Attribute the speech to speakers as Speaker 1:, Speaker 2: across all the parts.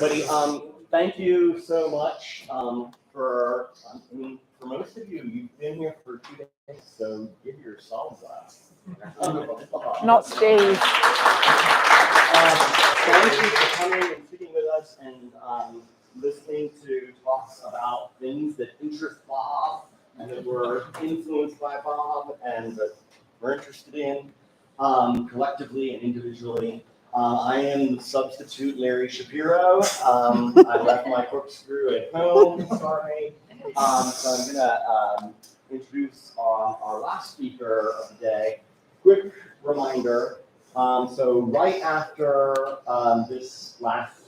Speaker 1: Buddy, thank you so much for most of you, you've been here for 2 days, so give yourselves a
Speaker 2: Not Steve.
Speaker 1: Thank you for coming and sitting with us and listening to talks about things that interest Bob and that we're influenced by Bob and that we're interested in collectively and individually. I am the substitute Larry Shapiro. I left my corkscrew at home, sorry. So I'm gonna introduce our last speaker of the day. Quick reminder, so right after this last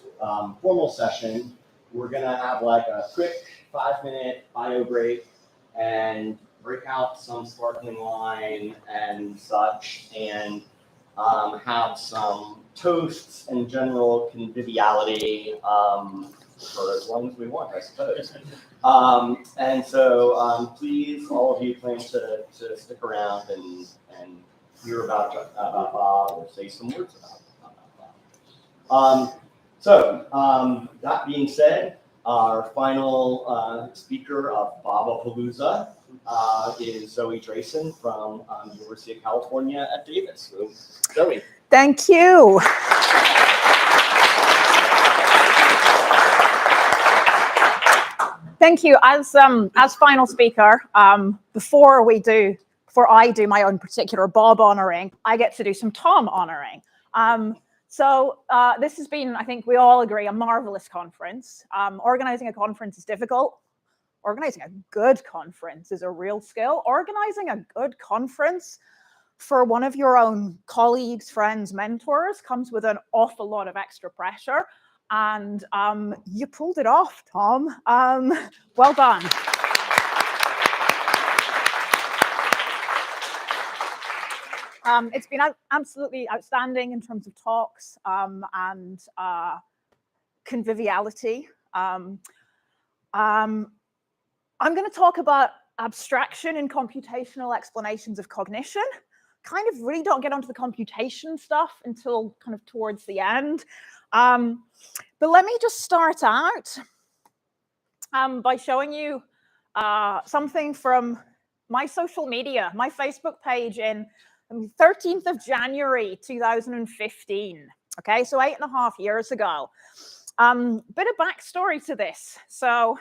Speaker 1: formal session, we're gonna have like a quick 5-minute bio break and break out some sparkling wine and such, and have some toasts and general conviviality for as long as we want, I suppose. And so please, all of you, plan to stick around and hear about Bob or say some words about Bob. That being said, our final speaker of Bobapalooza is Zoe Drayson from the University of California at Davis. So, Zoe.
Speaker 2: Thank you. Thank you. As final speaker, before I do my own particular Bob honoring, I get to do some Tom honoring. So this has been, I think we all agree, a marvelous conference. Organizing a conference is difficult. Organizing a good conference is a real skill. Organizing a good conference for one of your own colleagues, friends, mentors comes with an awful lot of extra pressure. And you pulled it off, Tom. Well done. It's been absolutely outstanding in terms of talks and conviviality. I'm going to talk about abstraction and computational explanations of cognition. Kind of really don't get onto the computation stuff until kind of towards the end. But let me just start out by showing you something from my social media, my Facebook page in 13th of January, 2015. Okay, so 8.5 years ago. Bit of backstory to this. So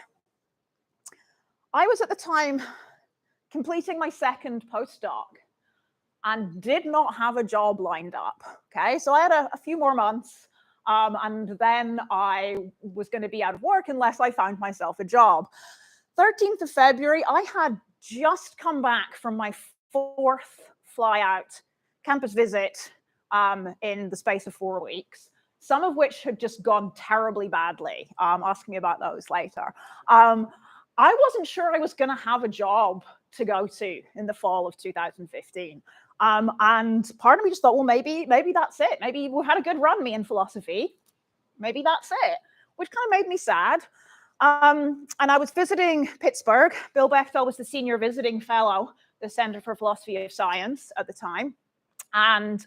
Speaker 2: I was at the time completing my second postdoc and did not have a job lined up. Okay, so I had a few more months and then I was going to be out of work unless I found myself a job. 13th of February, I had just come back from my 4th fly out campus visit in the space of 4 weeks, some of which had just gone terribly badly. Ask me about those later. I wasn't sure I was going to have a job to go to in the fall of 2015. And part of me just thought, well, maybe that's it. Maybe we had a good run, me in philosophy. Maybe that's it, which kind of made me sad. And I was visiting Pittsburgh. Bill Bechtel was the senior visiting fellow, the Center for Philosophy of Science at the time. And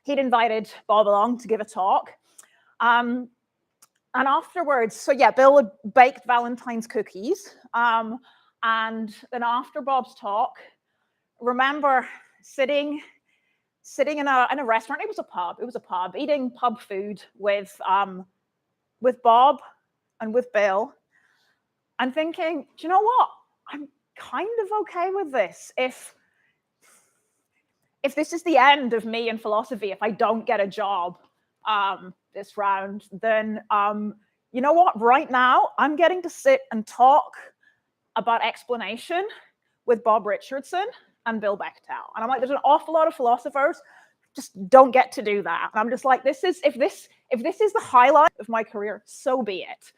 Speaker 2: he'd invited Bob along to give a talk. And afterwards, so yeah, Bill had baked Valentine's cookies. And then after Bob's talk, remember sitting in a restaurant. It was a pub, eating pub food with Bob and with Bill, and thinking, do you know what? I'm kind of okay with this. If this is the end of me in philosophy, if I don't get a job this round, then you know what? Right now, I'm getting to sit and talk about explanation with Bob Richardson and Bill Bechtel. And I'm like, there's an awful lot of philosophers just don't get to do that. And I'm just like, if this is the highlight of my career, so be it.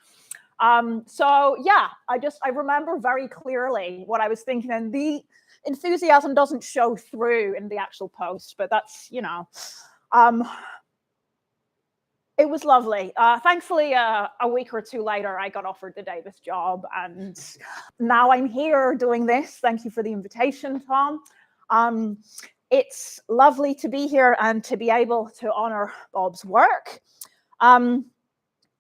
Speaker 2: So yeah, I remember very clearly what I was thinking, and the enthusiasm doesn't show through in the actual post, but that's, you know, it was lovely. Thankfully, a week or two later, I got offered the Davis job, and now I'm here doing this. Thank you for the invitation, Tom. It's lovely to be here and to be able to honor Bob's work.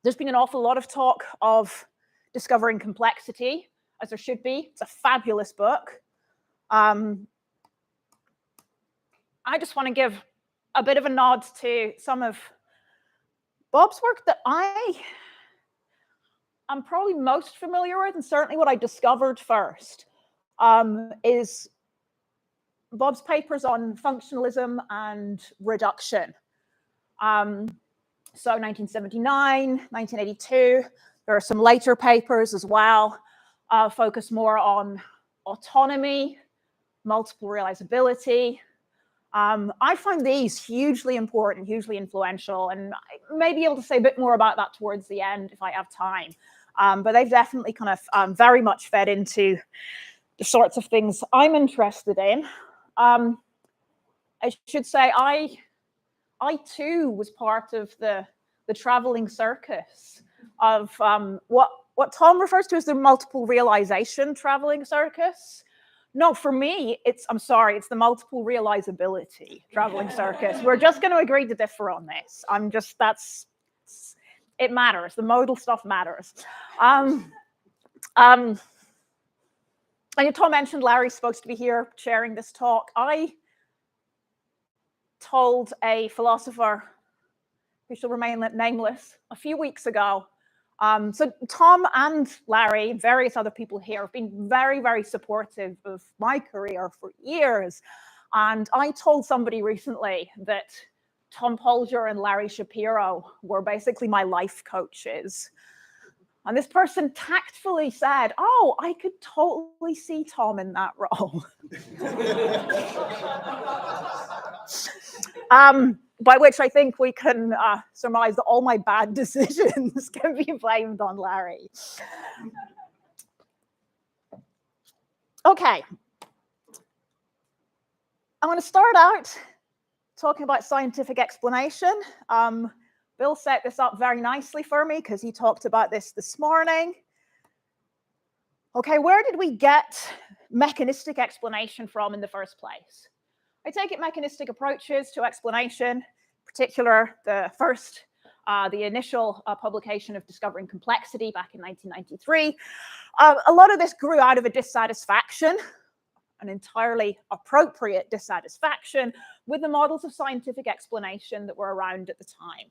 Speaker 2: There's been an awful lot of talk of Discovering Complexity, as there should be. It's a fabulous book. I just want to give a bit of a nod to some of Bob's work that I'm probably most familiar with, and certainly what I discovered first, is Bob's papers on functionalism and reduction. So 1979, 1982, there are some later papers as well, focus more on autonomy, multiple realizability. I find these hugely important, hugely influential, and I may be able to say a bit more about that towards the end if I have time. But they've definitely kind of very much fed into the sorts of things I'm interested in. I should say I too was part of the traveling circus of what Tom refers to as the multiple realization traveling circus. No, for me, it's the multiple realizability traveling circus. We're just going to agree to differ on this. It matters. The modal stuff matters. And Tom mentioned Larry's supposed to be here sharing this talk. I told a philosopher who shall remain nameless a few weeks ago. So Tom and Larry, various other people here, have been very, very supportive of my career for years. And I told somebody recently that Tom Polger and Larry Shapiro were basically my life coaches. And this person tactfully said, "Oh, I could totally see Tom in that role." By which I think we can surmise that all my bad decisions can be blamed on Larry. Okay. I'm going to start out talking about scientific explanation. Bill set this up very nicely for me because he talked about this morning. Okay, where did we get mechanistic explanation from in the first place? I take it mechanistic approaches to explanation, in particular the initial publication of Discovering Complexity back in 1993. A lot of this grew out of a dissatisfaction, an entirely appropriate dissatisfaction with the models of scientific explanation that were around at the time.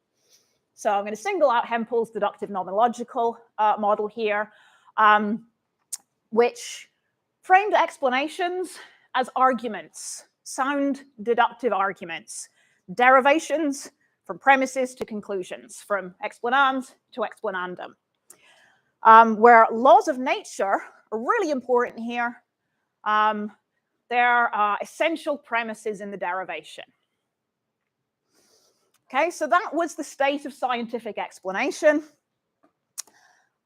Speaker 2: So I'm going to single out Hempel's deductive nomological model here, which framed explanations as arguments, sound deductive arguments, derivations from premises to conclusions, from explanans to explanandum, where laws of nature are really important here. There are essential premises in the derivation. Okay, so that was the state of scientific explanation.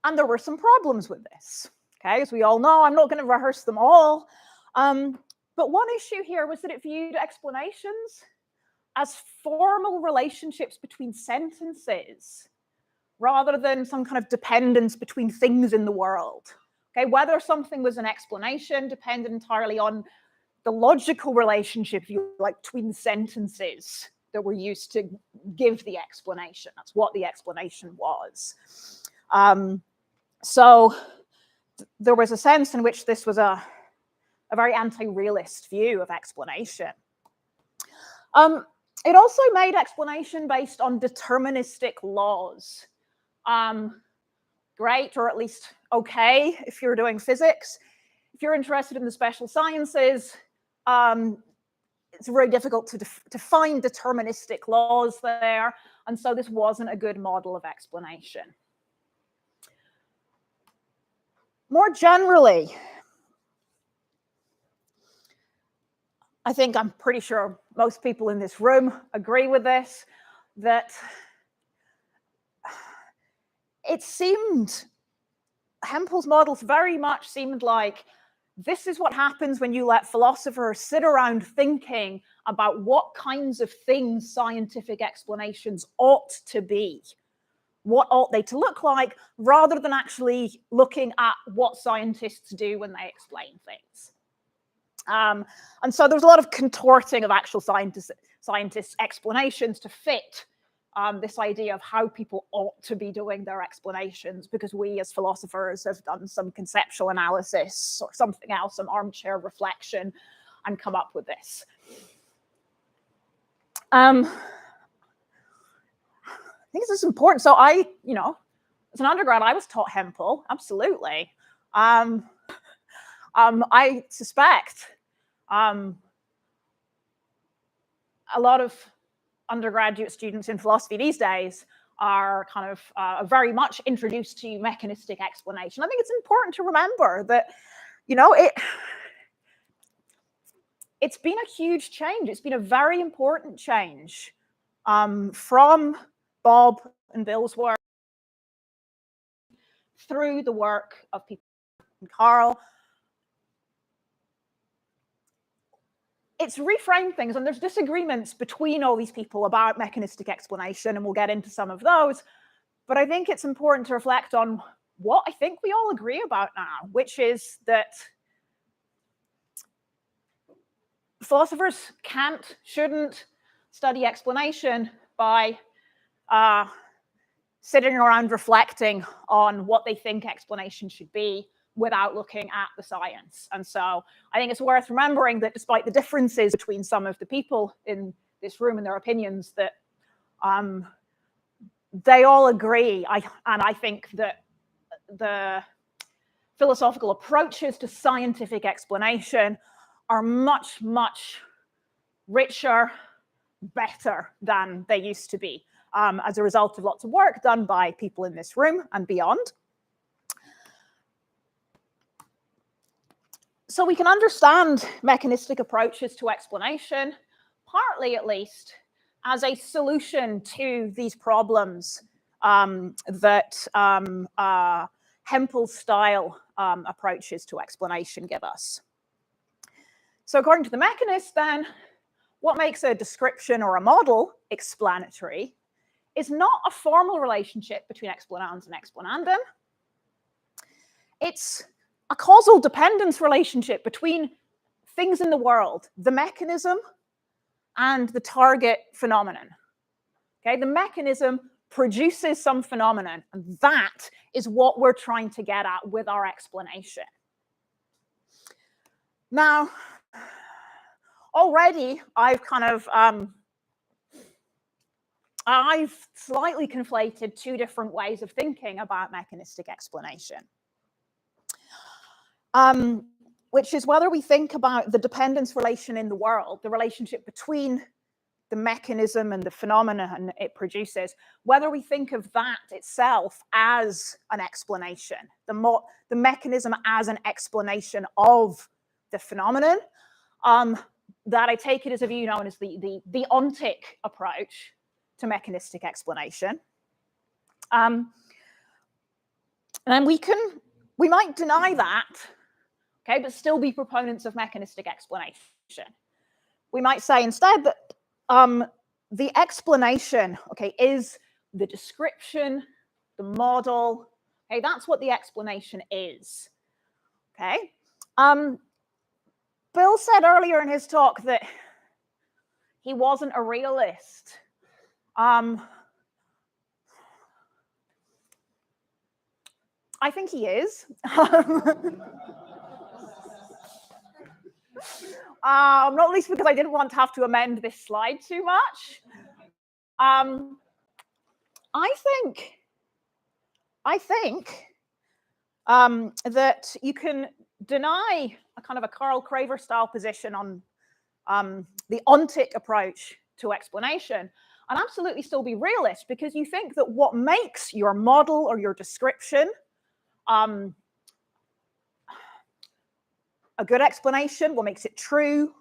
Speaker 2: And there were some problems with this. Okay, as we all know, I'm not going to rehearse them all. But one issue here was that it viewed explanations as formal relationships between sentences, rather than some kind of dependence between things in the world. Okay, whether something was an explanation depended entirely on the logical relationship, if you like, between sentences that were used to give the explanation. That's what the explanation was. So there was a sense in which this was a very anti-realist view of explanation. It also made explanation based on deterministic laws. Great, or at least okay, if you're doing physics. If you're interested in the special sciences, it's very difficult to find deterministic laws there, and so this wasn't a good model of explanation. More generally, I think I'm pretty sure most people in this room agree with this, that it seemed, Hempel's models very much seemed like this is what happens when you let philosophers sit around thinking about what kinds of things scientific explanations ought to be. What ought they to look like, rather than actually looking at what scientists do when they explain things. And so there's a lot of contorting of actual scientists' explanations to fit this idea of how people ought to be doing their explanations, because we as philosophers have done some conceptual analysis or something else, some armchair reflection, and come up with this. I think this is important. So as an undergrad, I was taught Hempel, absolutely. I suspect a lot of undergraduate students in philosophy these days are kind of very much introduced to mechanistic explanation. I think it's important to remember that, it's been a huge change. It's been a very important change from Bob and Bill's work through the work of people like Carl. It's reframed things, and there's disagreements between all these people about mechanistic explanation, and we'll get into some of those. But I think it's important to reflect on what I think we all agree about now, which is that philosophers shouldn't study explanation by sitting around reflecting on what they think explanation should be without looking at the science. And so I think it's worth remembering that despite the differences between some of the people in this room and their opinions, that they all agree. And I think that the philosophical approaches to scientific explanation are much, much richer, better than they used to be, as a result of lots of work done by people in this room and beyond. So we can understand mechanistic approaches to explanation, partly at least, as a solution to these problems that Hempel's style approaches to explanation give us. So according to the mechanist, then, what makes a description or a model explanatory is not a formal relationship between explanans and explanandum. It's a causal dependence relationship between things in the world, the mechanism and the target phenomenon. Okay, the mechanism produces some phenomenon, and that is what we're trying to get at with our explanation. Now, already I've slightly conflated two different ways of thinking about mechanistic explanation. Which is whether we think about the dependence relation in the world, the relationship between the mechanism and the phenomenon it produces, whether we think of that itself as an explanation, the mechanism as an explanation of the phenomenon, that I take it as a view known as the ontic approach to mechanistic explanation. And we might deny that, okay, but still be proponents of mechanistic explanation. We might say instead that the explanation, okay, is the description, the model, okay, that's what the explanation is, okay? Bill said earlier in his talk that he wasn't a realist. I think he is. Not least because I didn't want to have to amend this slide too much. I think that you can deny a kind of a Karl Craver style position on the ontic approach to explanation and absolutely still be realist, because you think that what makes your model or your description a good explanation, what makes it true,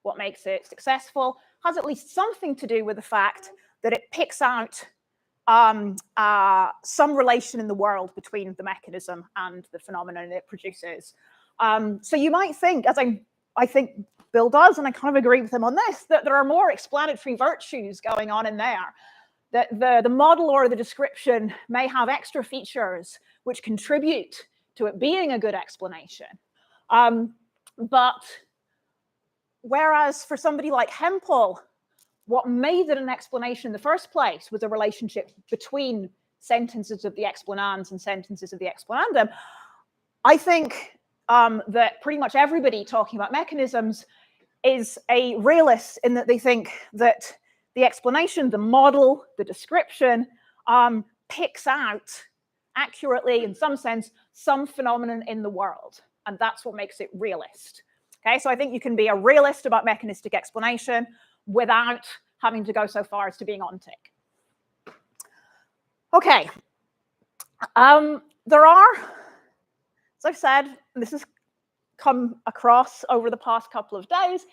Speaker 2: what makes it successful, has at least something to do with the fact that it picks out some relation in the world between the mechanism and the phenomenon it produces. So you might think, as I think Bill does, and I kind of agree with him on this, that there are more explanatory virtues going on in there, that the model or the description may have extra features which contribute to it being a good explanation. But whereas for somebody like Hempel, what made it an explanation in the first place was a relationship between sentences of the explanans and sentences of the explanandum. I think that pretty much everybody talking about mechanisms is a realist in that they think that the explanation, the model, the description picks out accurately, in some sense, some phenomenon in the world. And that's what makes it realist. Okay, so I think you can be a realist about mechanistic explanation without having to go so far as to being ontic. Okay, there are, as I've said, and this has come across over the past couple of days,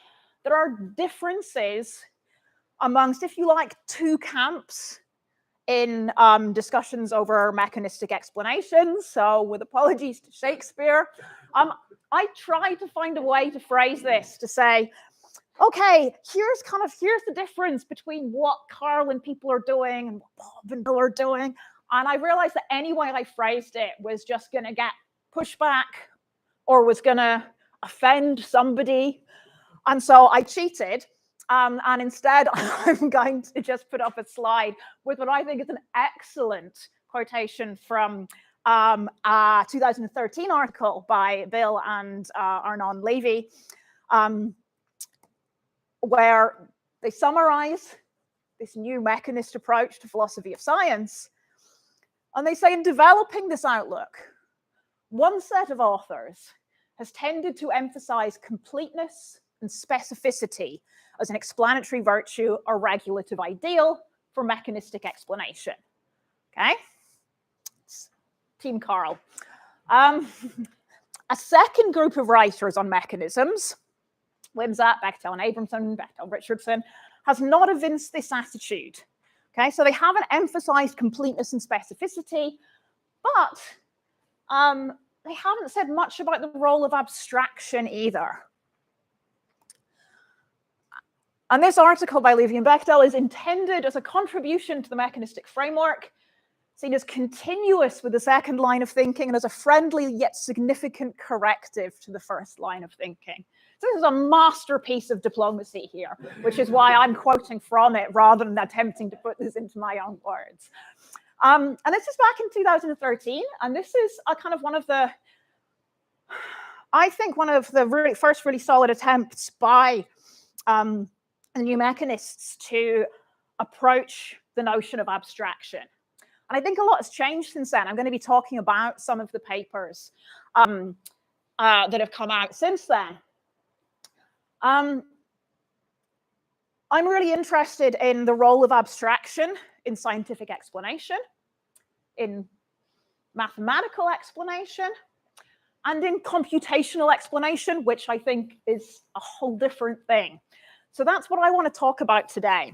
Speaker 2: there are differences amongst, if you like, two camps in discussions over mechanistic explanations. So with apologies to Shakespeare, I tried to find a way to phrase this to say, okay, here's the difference between what Carl and people are doing and what Bob and Bill are doing. And I realized that any way I phrased it was just going to get pushback or was going to offend somebody. And so I cheated. And instead, I'm going to just put up a slide with what I think is an excellent quotation from a 2013 article by Bill and Arnon Levy, where they summarize this new mechanist approach to philosophy of science. And they say, in developing this outlook, one set of authors has tended to emphasize completeness and specificity as an explanatory virtue or regulative ideal for mechanistic explanation. Okay? It's Team Carl. A second group of writers on mechanisms, Wimsatt, Bechtel and Abramson, Bechtel Richardson, has not evinced this attitude. Okay, so they haven't emphasized completeness and specificity, but they haven't said much about the role of abstraction either. And this article by Levy and Bechtel is intended as a contribution to the mechanistic framework, seen as continuous with the second line of thinking and as a friendly yet significant corrective to the first line of thinking. So this is a masterpiece of diplomacy here, which is why I'm quoting from it rather than attempting to put this into my own words. And this is back in 2013, and this is a kind of one of the first really solid attempts by the new mechanists to approach the notion of abstraction. And I think a lot has changed since then. I'm going to be talking about some of the papers that have come out since then. I'm really interested in the role of abstraction in scientific explanation, in mathematical explanation, and in computational explanation, which I think is a whole different thing. So that's what I want to talk about today.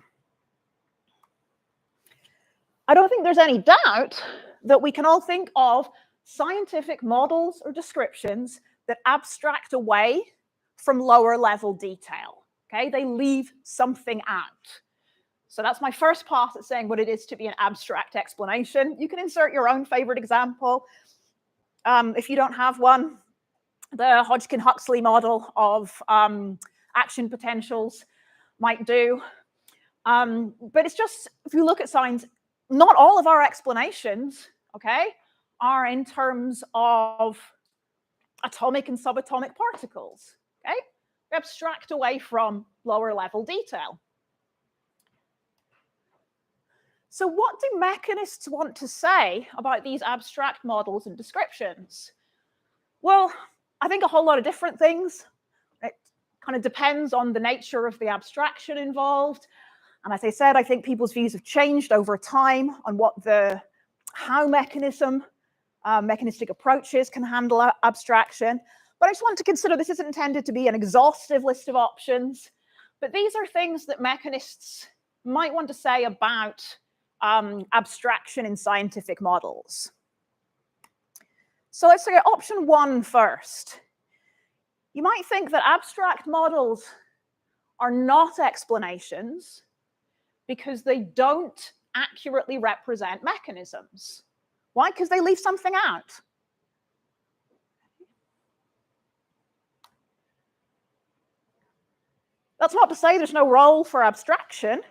Speaker 2: I don't think there's any doubt that we can all think of scientific models or descriptions that abstract away from lower level detail. Okay, they leave something out. So that's my first pass at saying what it is to be an abstract explanation. You can insert your own favorite example. If you don't have one, the Hodgkin-Huxley model of action potentials might do. But it's just, if you look at science, not all of our explanations, okay, are in terms of atomic and subatomic particles, okay? We abstract away from lower level detail. So what do mechanists want to say about these abstract models and descriptions? Well, I think a whole lot of different things. It kind of depends on the nature of the abstraction involved. And as I said, I think people's views have changed over time on how mechanistic approaches can handle abstraction. But I just want to consider this isn't intended to be an exhaustive list of options, but these are things that mechanists might want to say about abstraction in scientific models. So let's look at option one first. You might think that abstract models are not explanations because they don't accurately represent mechanisms. Why? Because they leave something out. That's not to say there's no role for abstraction.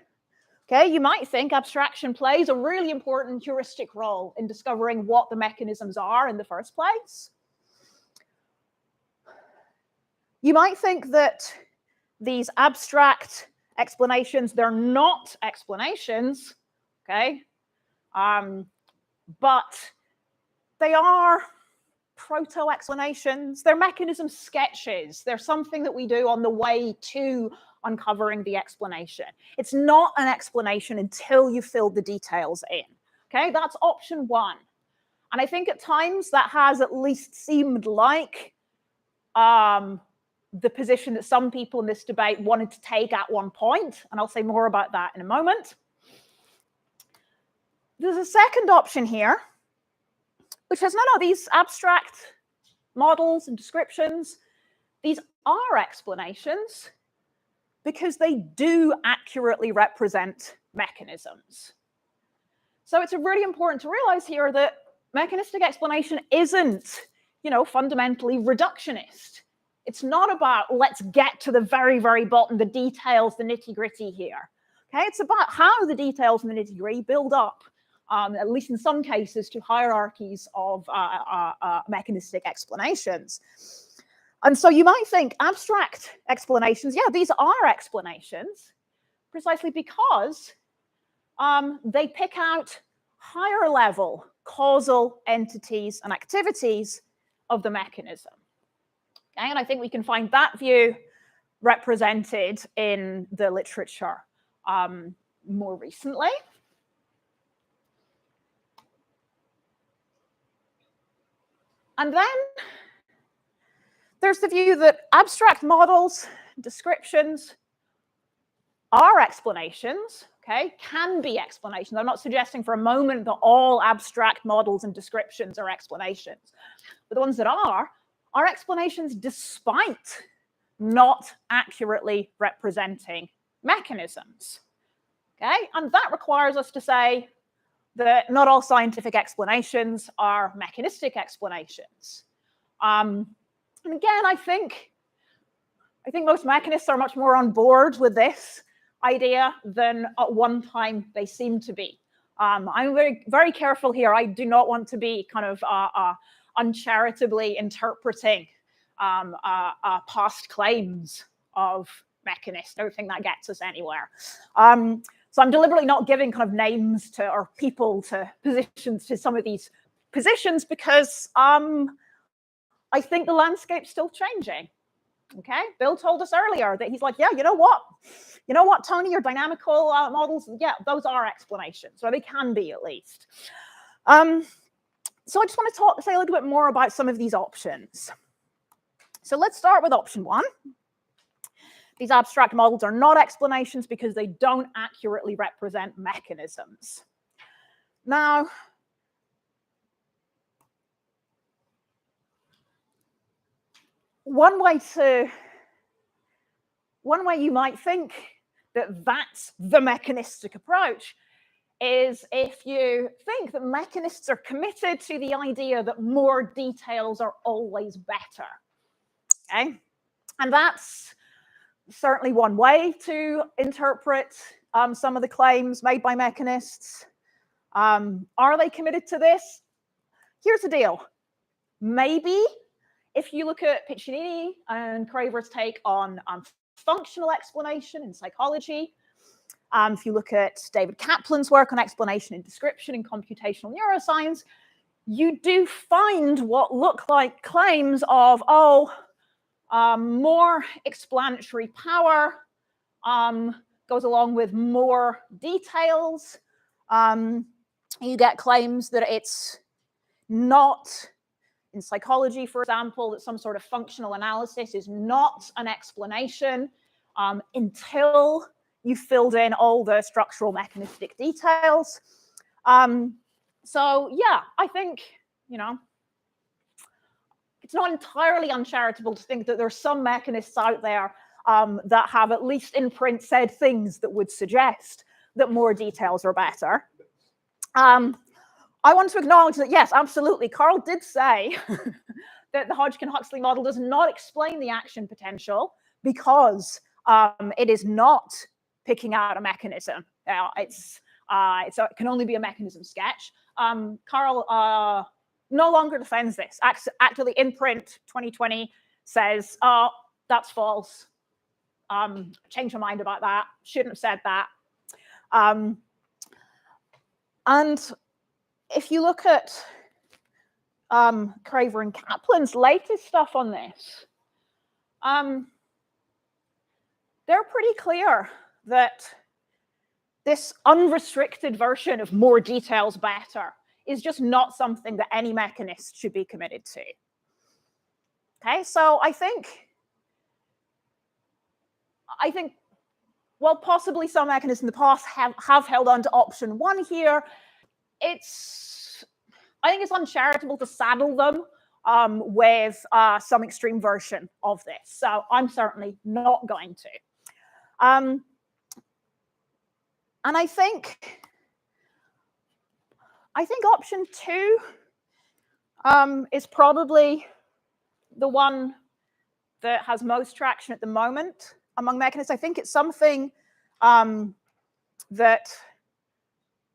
Speaker 2: Okay, you might think abstraction plays a really important heuristic role in discovering what the mechanisms are in the first place. You might think that these abstract explanations, they're not explanations, okay? But they are proto-explanations. They're mechanism sketches. They're something that we do on the way to uncovering the explanation. It's not an explanation until you fill the details in. Okay, that's option one. And I think at times that has at least seemed like the position that some people in this debate wanted to take at one point, and I'll say more about that in a moment. There's a second option here, which says, no, these abstract models and descriptions, these are explanations because they do accurately represent mechanisms. So it's really important to realize here that mechanistic explanation isn't, fundamentally reductionist. It's not about let's get to the very, very bottom, the details, the nitty-gritty here. Okay, it's about how the details and the nitty-gritty build up, at least in some cases, to hierarchies of mechanistic explanations. And so you might think abstract explanations, yeah, these are explanations, precisely because they pick out higher level causal entities and activities of the mechanism. Okay, and I think we can find that view represented in the literature more recently. And then there's the view that abstract models, descriptions are explanations, okay, can be explanations. I'm not suggesting for a moment that all abstract models and descriptions are explanations, but the ones that are explanations despite not accurately representing mechanisms, okay? And that requires us to say that not all scientific explanations are mechanistic explanations. And again, I think most mechanists are much more on board with this idea than at one time they seem to be. I'm very, very careful here. I do not want to be kind of uncharitably interpreting past claims of mechanists. I don't think that gets us anywhere. So I'm deliberately not giving kind of names to or people to positions to some of these positions because I think the landscape's still changing. Okay, Bill told us earlier that he's like, yeah, you know what, Tony, your dynamical models, yeah, those are explanations, or they can be at least. So I just want to say a little bit more about some of these options. So let's start with option one. These abstract models are not explanations because they don't accurately represent mechanisms. Now, one way you might think that that's the mechanistic approach is if you think that mechanists are committed to the idea that more details are always better. Okay, and that's certainly one way to interpret some of the claims made by mechanists. Are they committed to this? Here's the deal. Maybe if you look at Piccinini and Craver's take on functional explanation in psychology, if you look at David Kaplan's work on explanation and description in computational neuroscience, you do find what look like claims of, more explanatory power goes along with more details. You get claims that it's not, in psychology, for example, that some sort of functional analysis is not an explanation until you filled in all the structural mechanistic details. So yeah, I think, it's not entirely uncharitable to think that there's some mechanists out there that have at least in print said things that would suggest that more details are better. I want to acknowledge that, yes, absolutely, Carl did say that the Hodgkin-Huxley model does not explain the action potential because It is not picking out a mechanism. It can only be a mechanism sketch. Carl no longer defends this. Actually, in print 2020 says, oh, that's false. Change my mind about that. Shouldn't have said that. And if you look at Craver and Kaplan's latest stuff on this, they're pretty clear that this unrestricted version of more details better is just not something that any mechanist should be committed to. Okay, so I think, well, possibly some mechanists in the past have held on to option 1 here. I think it's uncharitable to saddle them with some extreme version of this. So I'm certainly not going to. And I think option 2 is probably the one that has most traction at the moment among mechanists. I think it's something that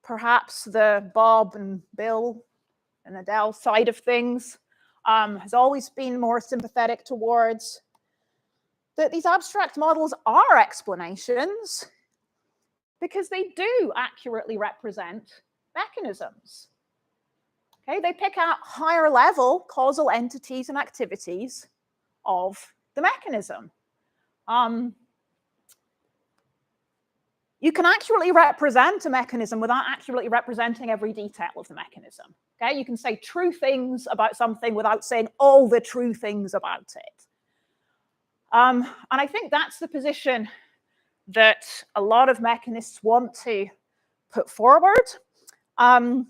Speaker 2: perhaps the Bob and Bill and Adele side of things has always been more sympathetic towards, that these abstract models are explanations because they do accurately represent mechanisms. Okay, they pick out higher level causal entities and activities of the mechanism. You can accurately represent a mechanism without accurately representing every detail of the mechanism. Okay, you can say true things about something without saying all the true things about it. And I think that's the position that a lot of mechanists want to put forward. So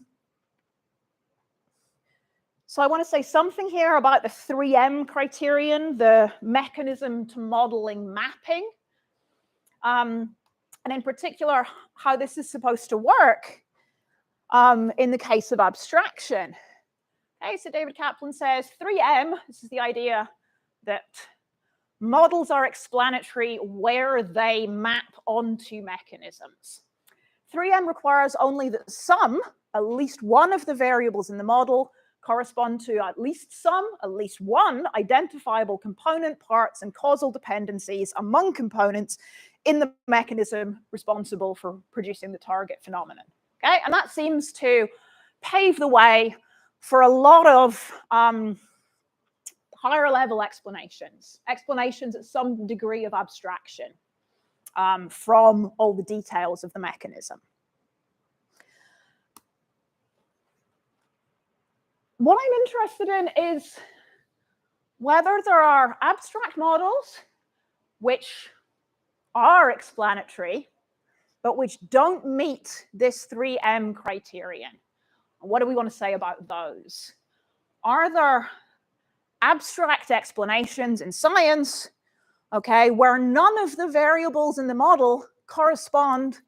Speaker 2: I want to say something here about the 3M criterion, the mechanism to modeling mapping, and in particular, how this is supposed to work in the case of abstraction. Okay, so David Kaplan says 3M, this is the idea that models are explanatory where they map onto mechanisms. 3M requires only that some, at least one of the variables in the model, correspond to at least one identifiable component, parts, and causal dependencies among components in the mechanism responsible for producing the target phenomenon. Okay, and that seems to pave the way for a lot of higher level explanations at some degree of abstraction from all the details of the mechanism. What I'm interested in is whether there are abstract models which are explanatory, but which don't meet this 3M criterion. What do we want to say about those? Are there abstract explanations in science, okay, where none of the variables in the model correspond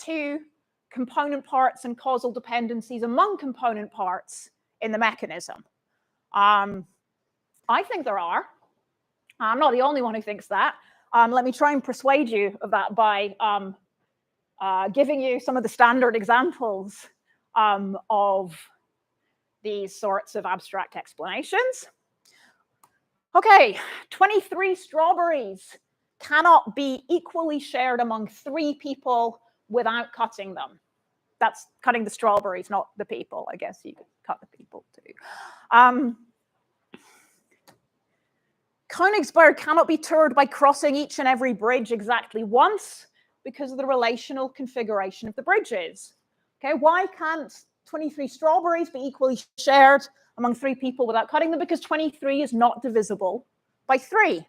Speaker 2: to component parts and causal dependencies among component parts in the mechanism? I think there are. I'm not the only one who thinks that. Let me try and persuade you of that by giving you some of the standard examples of these sorts of abstract explanations. Okay, 23 strawberries cannot be equally shared among 3 people without cutting them. That's cutting the strawberries, not the people. I guess you could cut the people too. Königsberg cannot be toured by crossing each and every bridge exactly once because of the relational configuration of the bridges. Okay, why can't 23 strawberries be equally shared among 3 people without cutting them? Because 23 is not divisible by 3.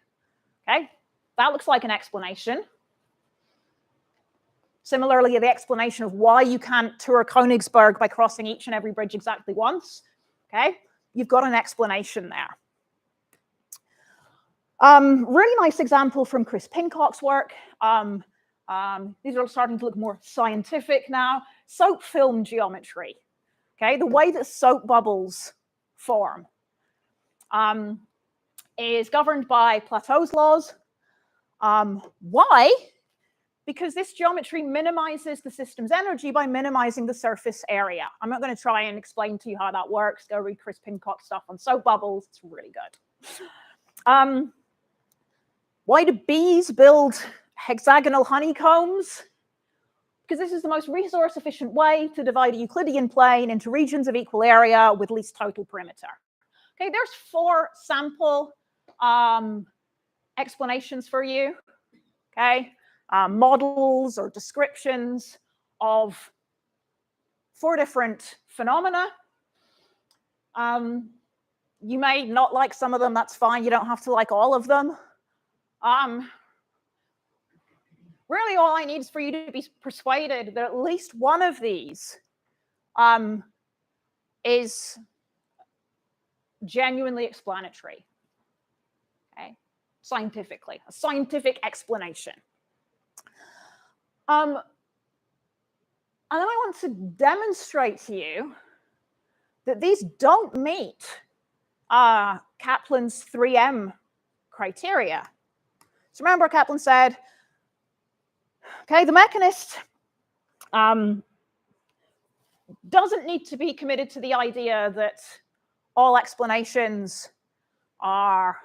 Speaker 2: Okay, that looks like an explanation. Similarly, the explanation of why you can't tour Königsberg by crossing each and every bridge exactly once. Okay, you've got an explanation there. Really nice example from Chris Pincock's work. These are starting to look more scientific now. Soap film geometry. Okay, the way that soap bubbles form is governed by Plateau's laws. Why? Because this geometry minimizes the system's energy by minimizing the surface area. I'm not going to try and explain to you how that works. Go read Chris Pincock's stuff on soap bubbles. It's really good. Why do bees build hexagonal honeycombs? Because this is the most resource-efficient way to divide a Euclidean plane into regions of equal area with least total perimeter. Okay, there's 4 sample explanations for you. Okay, models or descriptions of 4 different phenomena. You may not like some of them, that's fine. You don't have to like all of them. Really, all I need is for you to be persuaded that at least one of these is genuinely explanatory, okay? Scientifically, a scientific explanation. And then I want to demonstrate to you that these don't meet Kaplan's 3M criteria. So remember, Kaplan said, okay, the mechanist doesn't need to be committed to the idea that all explanations are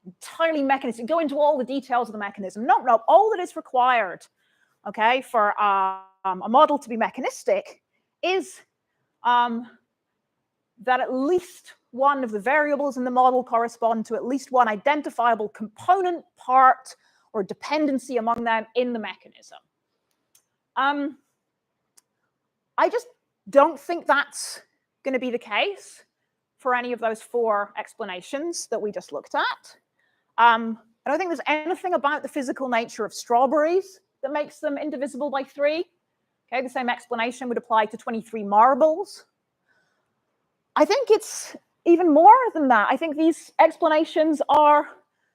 Speaker 2: entirely mechanistic, go into all the details of the mechanism. No, no, all that is required, okay, for a model to be mechanistic is that at least one of the variables in the model correspond to at least one identifiable component, part, or dependency among them in the mechanism. I just don't think that's going to be the case for any of those 4 explanations that we just looked at. I don't think there's anything about the physical nature of strawberries that makes them indivisible by 3. Okay, the same explanation would apply to 23 marbles. I think it's even more than that. I think these explanations are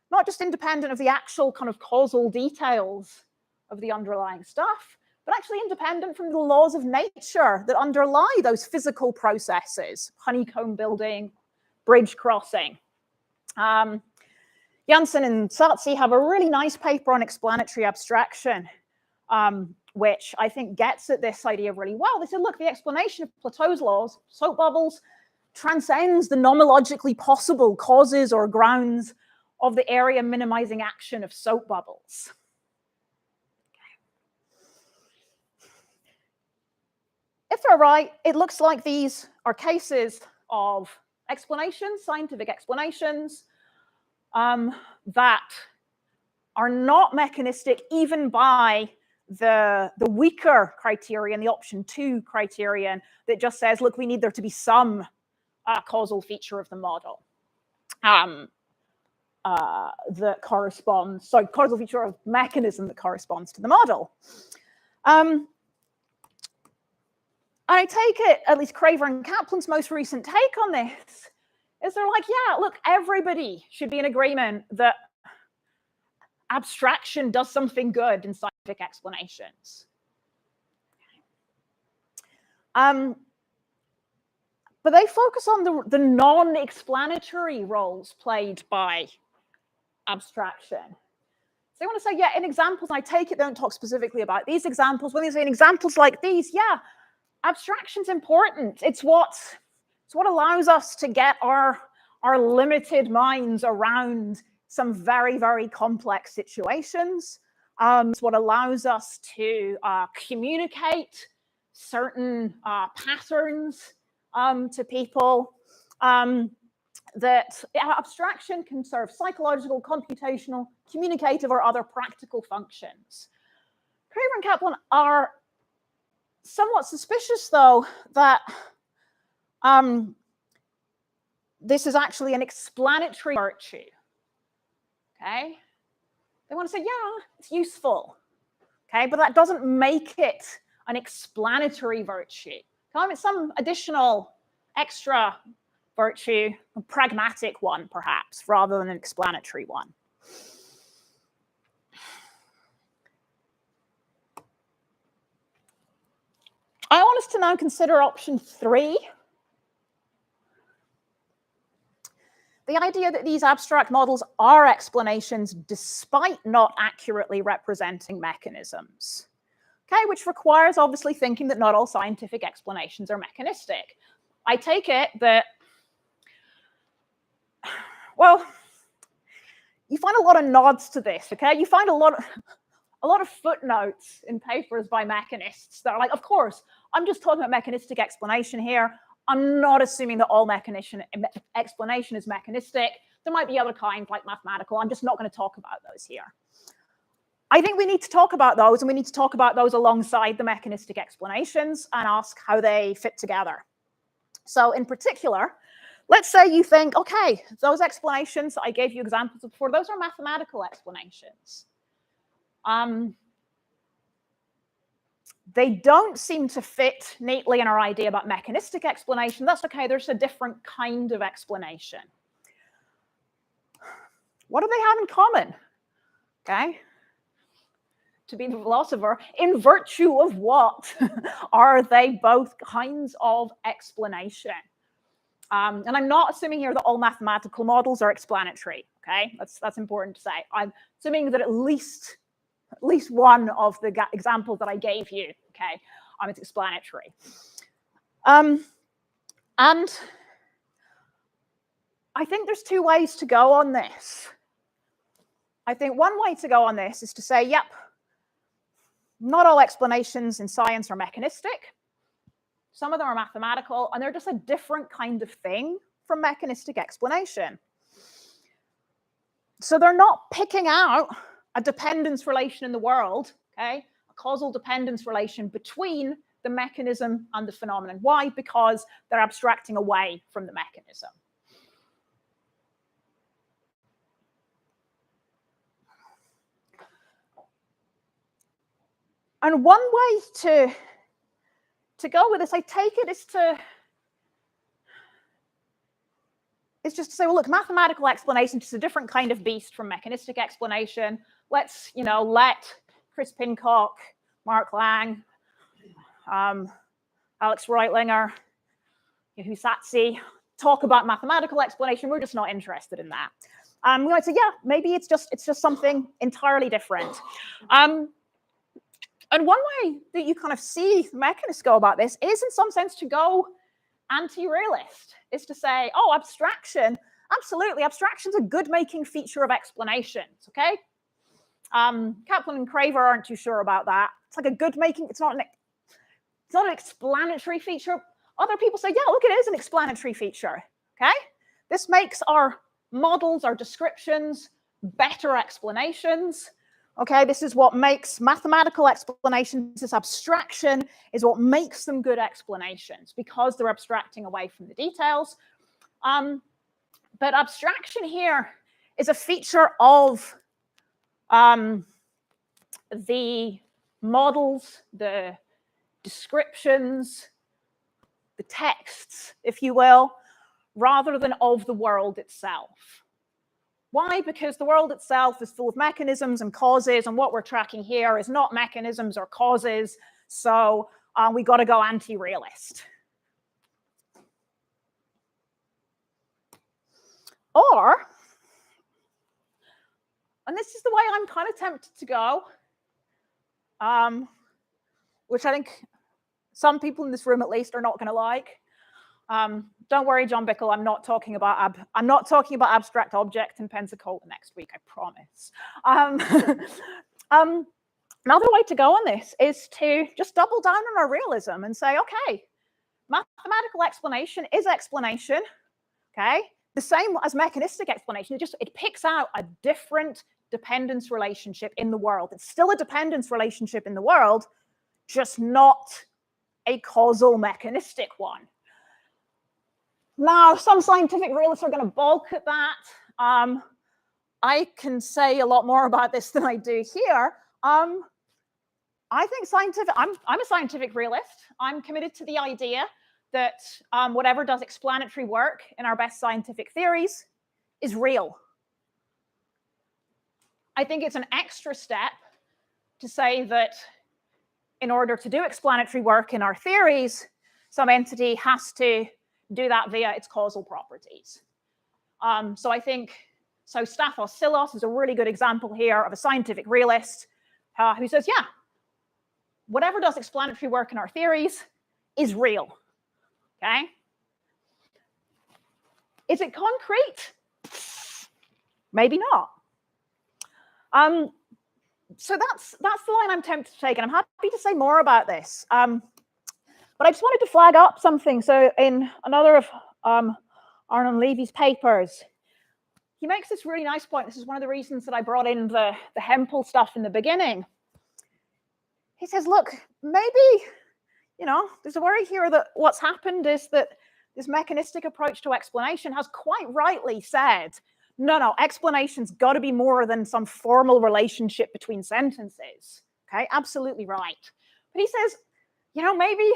Speaker 2: not just independent of the actual kind of causal details of the underlying stuff, but actually independent from the laws of nature that underlie those physical processes, honeycomb building, bridge crossing. Janssen and Satsi have a really nice paper on explanatory abstraction, which I think gets at this idea really well. They said, look, the explanation of Plateau's laws, soap bubbles, transcends the nomologically possible causes or grounds of the area minimizing action of soap bubbles. If they're right, it looks like these are cases of explanations, scientific explanations, that are not mechanistic even by the weaker criterion, the option 2 criterion that just says, look, we need there to be some causal feature of the model that corresponds, so causal feature of mechanism that corresponds to the model. I take it, at least Craver and Kaplan's most recent take on this, is they're like, yeah, look, everybody should be in agreement that abstraction does something good in scientific explanations. But they focus on the non-explanatory roles played by abstraction. So they want to say, yeah, in examples, and I take it they don't talk specifically about these examples. When they say in examples like these, yeah, abstraction's important. It's what allows us to get our limited minds around some very, very complex situations. It's what allows us to communicate certain patterns to people. That abstraction can serve psychological, computational, communicative, or other practical functions. Craver and Kaplan are somewhat suspicious, though, that this is actually an explanatory virtue. Okay? They want to say, yeah, it's useful. Okay, but that doesn't make it an explanatory virtue. It's some additional extra virtue, a pragmatic one, perhaps, rather than an explanatory one. I want us to now consider option 3. the idea that these abstract models are explanations despite not accurately representing mechanisms, okay, which requires obviously thinking that not all scientific explanations are mechanistic. I take it that, well, you find a lot of nods to this, okay? You find a lot of footnotes in papers by mechanists that are like, of course, I'm just talking about mechanistic explanation here. I'm not assuming that all explanation is mechanistic. There might be other kinds like mathematical. I'm just not going to talk about those here. I think we need to talk about those, and we need to talk about those alongside the mechanistic explanations and ask how they fit together. So in particular, let's say you think, okay, those explanations that I gave you examples of before, those are mathematical explanations. They don't seem to fit neatly in our idea about mechanistic explanation. That's okay, there's a different kind of explanation. What do they have in common? Okay. To be the philosopher, in virtue of what are they both kinds of explanation? And I'm not assuming here that all mathematical models are explanatory, okay? That's important to say. I'm assuming that at least one of the examples that I gave you, okay, it's explanatory. And I think there's two ways to go on this. I think one way to go on this is to say, yep, not all explanations in science are mechanistic. Some of them are mathematical, and they're just a different kind of thing from mechanistic explanation. So they're not picking out a dependence relation in the world, okay, a causal dependence relation between the mechanism and the phenomenon. Why? Because they're abstracting away from the mechanism. And one way to go with this, I take it, is just to say, well, look, mathematical explanation is a different kind of beast from mechanistic explanation. Let's, let Chris Pincock, Mark Lang, Alex Reutlinger, Husatsi talk about mathematical explanation. We're just not interested in that. We might say, yeah, maybe it's just something entirely different. And one way that you kind of see mechanists go about this is, in some sense, to go anti-realist, is to say, oh, abstraction, absolutely, abstraction's a good-making feature of explanations, okay? Kaplan and Craver aren't too sure about that. It's like a good-making, it's not an explanatory feature. Other people say, yeah, look, it is an explanatory feature, okay? This makes our models, our descriptions, better explanations. Okay, this is what makes mathematical explanations, this abstraction is what makes them good explanations, because they're abstracting away from the details. But abstraction here is a feature of the models, the descriptions, the texts, if you will, rather than of the world itself. Why? Because the world itself is full of mechanisms and causes, and what we're tracking here is not mechanisms or causes, so we got to go anti-realist. Or, and this is the way I'm kind of tempted to go, which I think some people in this room at least are not going to like. Don't worry, John Bickle, I'm not talking about abstract object in Pensacola next week, I promise. Another way to go on this is to just double down on our realism and say, okay, mathematical explanation is explanation, okay? The same as mechanistic explanation, it picks out a different dependence relationship in the world. It's still a dependence relationship in the world, just not a causal mechanistic one. Now, some scientific realists are going to balk at that. I can say a lot more about this than I do here. I think I'm a scientific realist. I'm committed to the idea that whatever does explanatory work in our best scientific theories is real. I think it's an extra step to say that in order to do explanatory work in our theories, some entity has to do that via its causal properties. So I think, Stathos Silos is a really good example here of a scientific realist who says, yeah, whatever does explanatory work in our theories is real, okay? Is it concrete? Maybe not. So that's the line I'm tempted to take, and I'm happy to say more about this. But I just wanted to flag up something. So in another of Arnon Levy's papers, he makes this really nice point. This is one of the reasons that I brought in the Hempel stuff in the beginning. He says, look, maybe, there's a worry here that what's happened is that this mechanistic approach to explanation has quite rightly said, no, explanation's got to be more than some formal relationship between sentences. Okay, absolutely right. But he says, maybe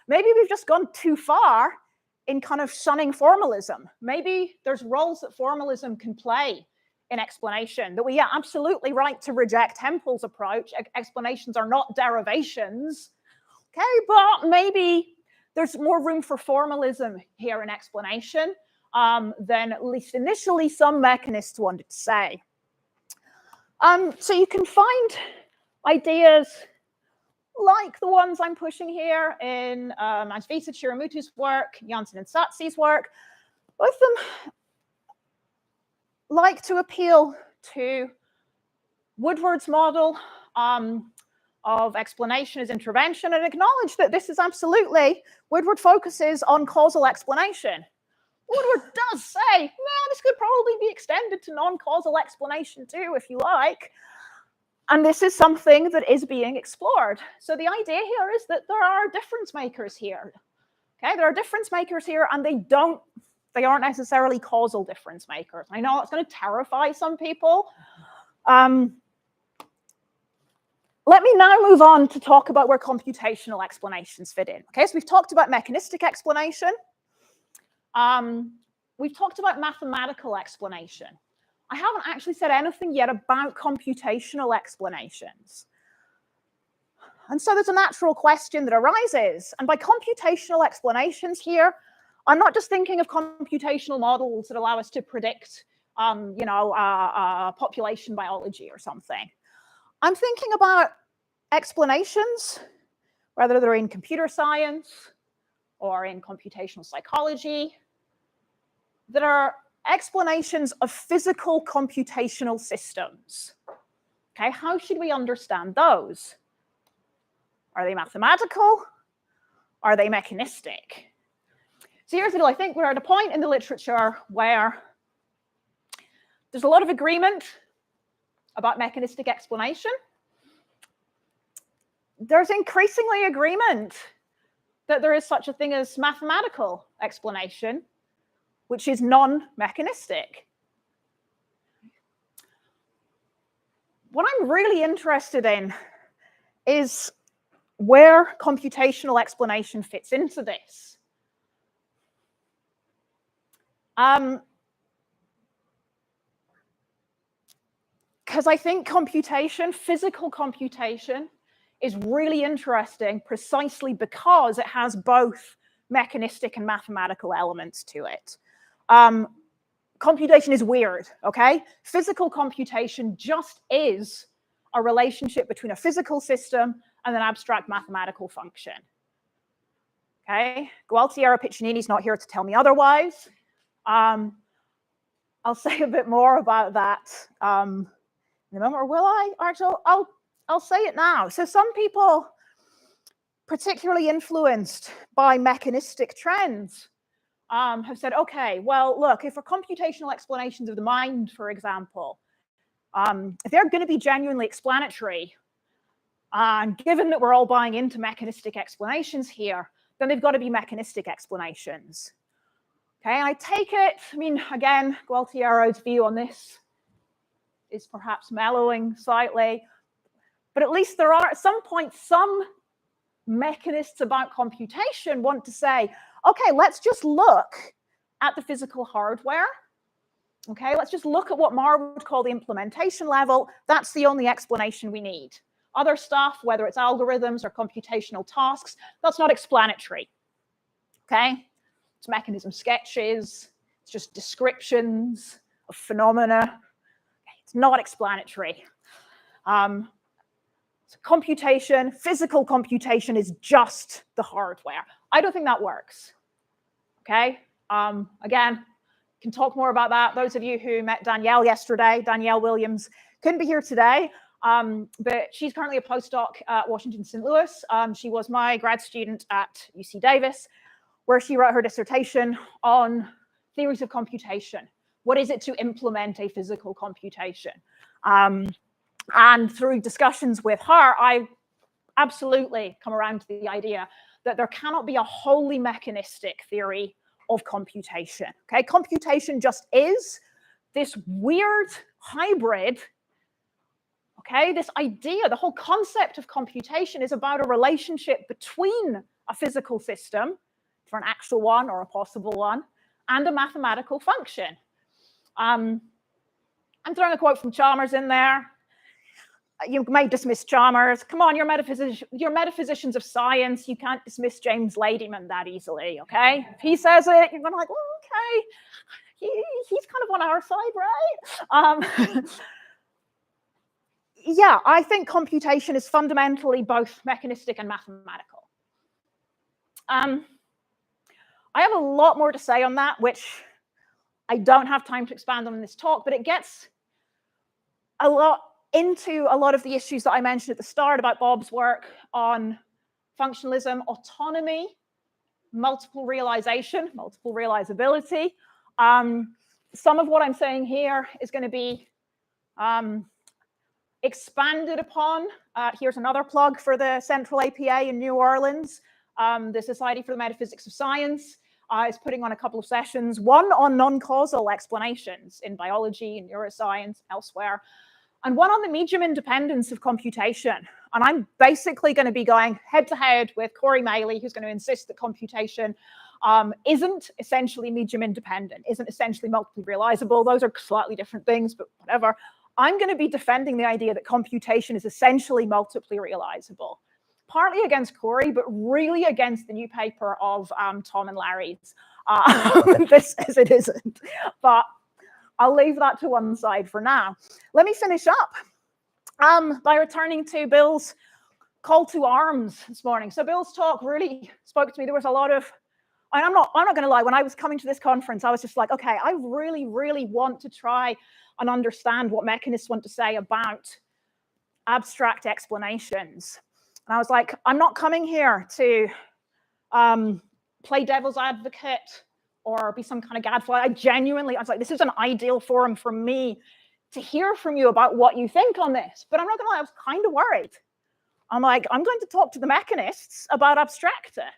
Speaker 2: we've just gone too far in kind of shunning formalism. Maybe there's roles that formalism can play in explanation, that we are absolutely right to reject Hempel's approach. Explanations are not derivations. Okay, but maybe there's more room for formalism here in explanation than at least initially some mechanists wanted to say. So you can find ideas like the ones I'm pushing here in Mansvita Chiramutu's work, Janssen and Satzi's work. Both of them like to appeal to Woodward's model of explanation as intervention and acknowledge that this is absolutely, Woodward focuses on causal explanation. Woodward does say, man, this could probably be extended to non-causal explanation too, if you like. And this is something that is being explored. So the idea here is that there are difference makers here. Okay, there are difference makers here, and they aren't necessarily causal difference makers. I know it's going to terrify some people. Let me now move on to talk about where computational explanations fit in. Okay, so we've talked about mechanistic explanation. We've talked about mathematical explanation. I haven't actually said anything yet about computational explanations. And so there's a natural question that arises. And by computational explanations here, I'm not just thinking of computational models that allow us to predict, population biology or something. I'm thinking about explanations, whether they're in computer science or in computational psychology, that are explanations of physical computational systems. Okay, how should we understand those? Are they mathematical? Are they mechanistic? So here's the deal. I think we're at a point in the literature where there's a lot of agreement about mechanistic explanation. There's increasingly agreement that there is such a thing as mathematical explanation, which is non-mechanistic. What I'm really interested in is where computational explanation fits into this. Because I think computation, physical computation, is really interesting precisely because it has both mechanistic and mathematical elements to it. Computation is weird, okay? Physical computation just is a relationship between a physical system and an abstract mathematical function. Okay? Gualtiero Piccinini's not here to tell me otherwise. I'll say a bit more about that in a moment, or will I? Actually, I'll say it now. So some people, particularly influenced by mechanistic trends, have said, okay, well, look, if for computational explanations of the mind, for example, if they're going to be genuinely explanatory, and given that we're all buying into mechanistic explanations here, then they've got to be mechanistic explanations. Okay, and I take it, I mean, again, Gualtiero's view on this is perhaps mellowing slightly, but at least there are, at some point, some mechanists about computation want to say, okay, let's just look at the physical hardware. Okay, let's just look at what Marr would call the implementation level. That's the only explanation we need. Other stuff, whether it's algorithms or computational tasks, that's not explanatory. Okay, it's mechanism sketches, It's just descriptions of phenomena. It's not explanatory. So computation, physical computation is just the hardware. I don't think that works. Okay. Again, can talk more about that. Those of you who met Danielle yesterday, Danielle Williams couldn't be here today, but she's currently a postdoc at Washington St. Louis. She was my grad student at UC Davis, where she wrote her dissertation on theories of computation. What is it to implement a physical computation? And through discussions with her, I absolutely come around to the idea that there cannot be a wholly mechanistic theory of computation. Okay, computation just is this weird hybrid. Okay, this idea, the whole concept of computation is about a relationship between a physical system, for an actual one or a possible one, and a mathematical function. I'm throwing a quote from Chalmers in there. You may dismiss Chalmers. Come on, you're metaphysicians of science. You can't dismiss James Ladyman that easily, okay? If he says it, you're going to like, well, okay, he's kind of on our side, right? Yeah, I think computation is fundamentally both mechanistic and mathematical. I have a lot more to say on that, which I don't have time to expand on in this talk, but it gets into a lot of the issues that I mentioned at the start about Bob's work on functionalism, autonomy, multiple realization, multiple realizability. Some of what I'm saying here is going to be expanded upon. Here's another plug for the Central APA in New Orleans. The Society for the Metaphysics of Science is putting on a couple of sessions, one on non-causal explanations in biology and neuroscience, elsewhere, and one on the medium independence of computation. And I'm basically going to be going head-to-head with Corey Maley, who's going to insist that computation isn't essentially medium independent, isn't essentially multiply realizable. Those are slightly different things, but whatever. I'm going to be defending the idea that computation is essentially multiply realizable, partly against Corey, but really against the new paper of Tom and Larry's. This says it isn't, but I'll leave that to one side for now. Let me finish up by returning to Bill's call to arms this morning. So Bill's talk really spoke to me. There was a lot of, and I'm not going to lie, when I was coming to this conference, I was just like, okay, I really, really want to try and understand what mechanists want to say about abstract explanations. And I was like, I'm not coming here to play devil's advocate or be some kind of gadfly. I was like, this is an ideal forum for me to hear from you about what you think on this. But I'm not gonna lie, I was kind of worried. I'm like, I'm going to talk to the mechanists about Abstracta.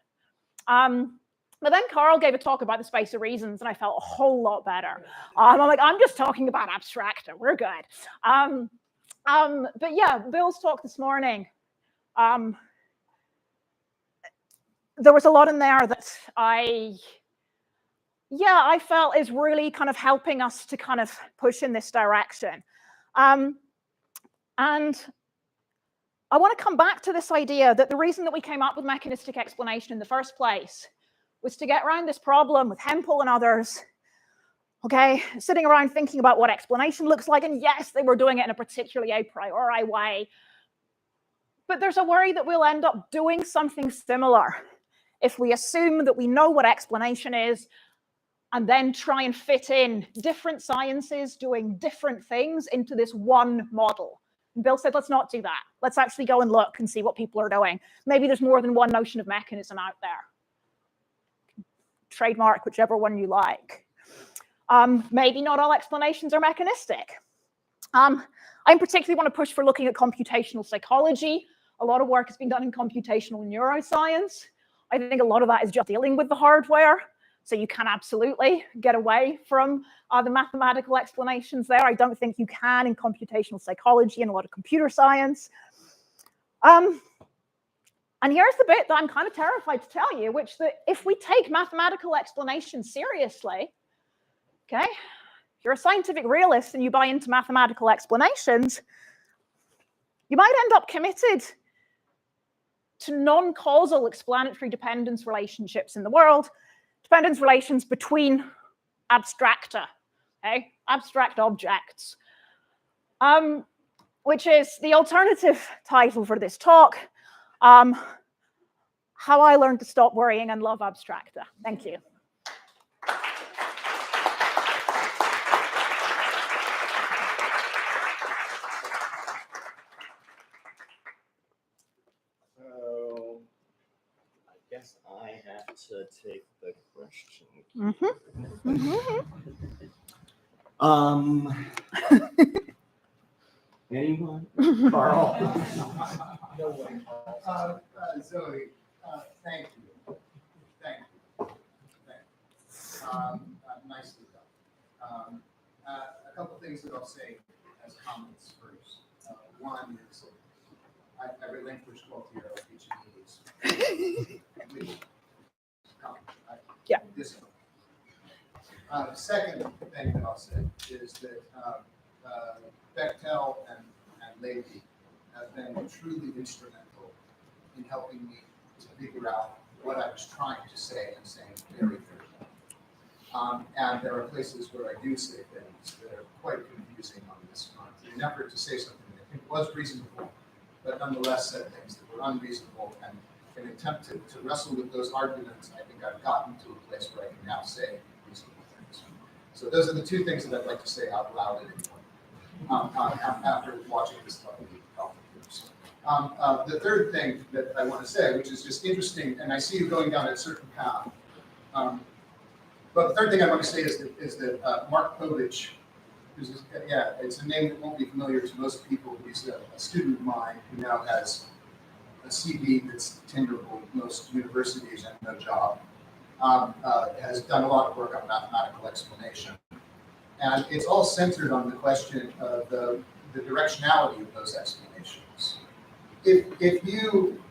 Speaker 2: But then Carl gave a talk about the space of reasons, and I felt a whole lot better. I'm like, I'm just talking about Abstracta, we're good. But yeah, Bill's talk this morning, there was a lot in there that I felt is really kind of helping us to kind of push in this direction. And I want to come back to this idea that the reason that we came up with mechanistic explanation in the first place was to get around this problem with Hempel and others, okay, sitting around thinking about what explanation looks like. And yes, they were doing it in a particularly a priori way. But there's a worry that we'll end up doing something similar if we assume that we know what explanation is and then try and fit in different sciences doing different things into this one model. And Bill said, let's not do that. Let's actually go and look and see what people are doing. Maybe there's more than one notion of mechanism out there. Trademark whichever one you like. Maybe not all explanations are mechanistic. I particularly want to push for looking at computational psychology. A lot of work has been done in computational neuroscience. I think a lot of that is just dealing with the hardware. So you can absolutely get away from the mathematical explanations there. I don't think you can in computational psychology and a lot of computer science. And here's the bit that I'm kind of terrified to tell you, which that if we take mathematical explanations seriously, okay, if you're a scientific realist and you buy into mathematical explanations, you might end up committed to non-causal explanatory dependence relationships in the world, dependence relations between abstracta, okay? Abstract objects, which is the alternative title for this talk, How I Learned to Stop Worrying and Love Abstracta. Thank you.
Speaker 1: So I guess I have to take the question. Anyone? Carl?
Speaker 3: No way. Zoe, thank you. Thank you. Nicely done. A couple things that I'll say as comments first. One is I relinquished Gualtiero teaching these.
Speaker 2: Yeah.
Speaker 3: Second thing that I'll say is that Bechtel and Levy have been truly instrumental in helping me to figure out what I was trying to say and saying very clearly. And there are places where I do say things that are quite confusing on this front. In an effort to say something that I think was reasonable, but nonetheless said things that were unreasonable, and in an attempt to wrestle with those arguments, I think I've gotten to a place where I can now say reasonable things. So those are the two things that I'd like to say out loud after watching this lovely the third thing that I want to say, which is just interesting, and I see you going down a certain path. But the third thing I want to say is that Mark Povich, it's a name that won't be familiar to most people. He's a student of mine who now has a CV that's tenderable at most universities and no job. Has done a lot of work on mathematical explanation. And it's all centered on the question of the directionality of those explanations. If you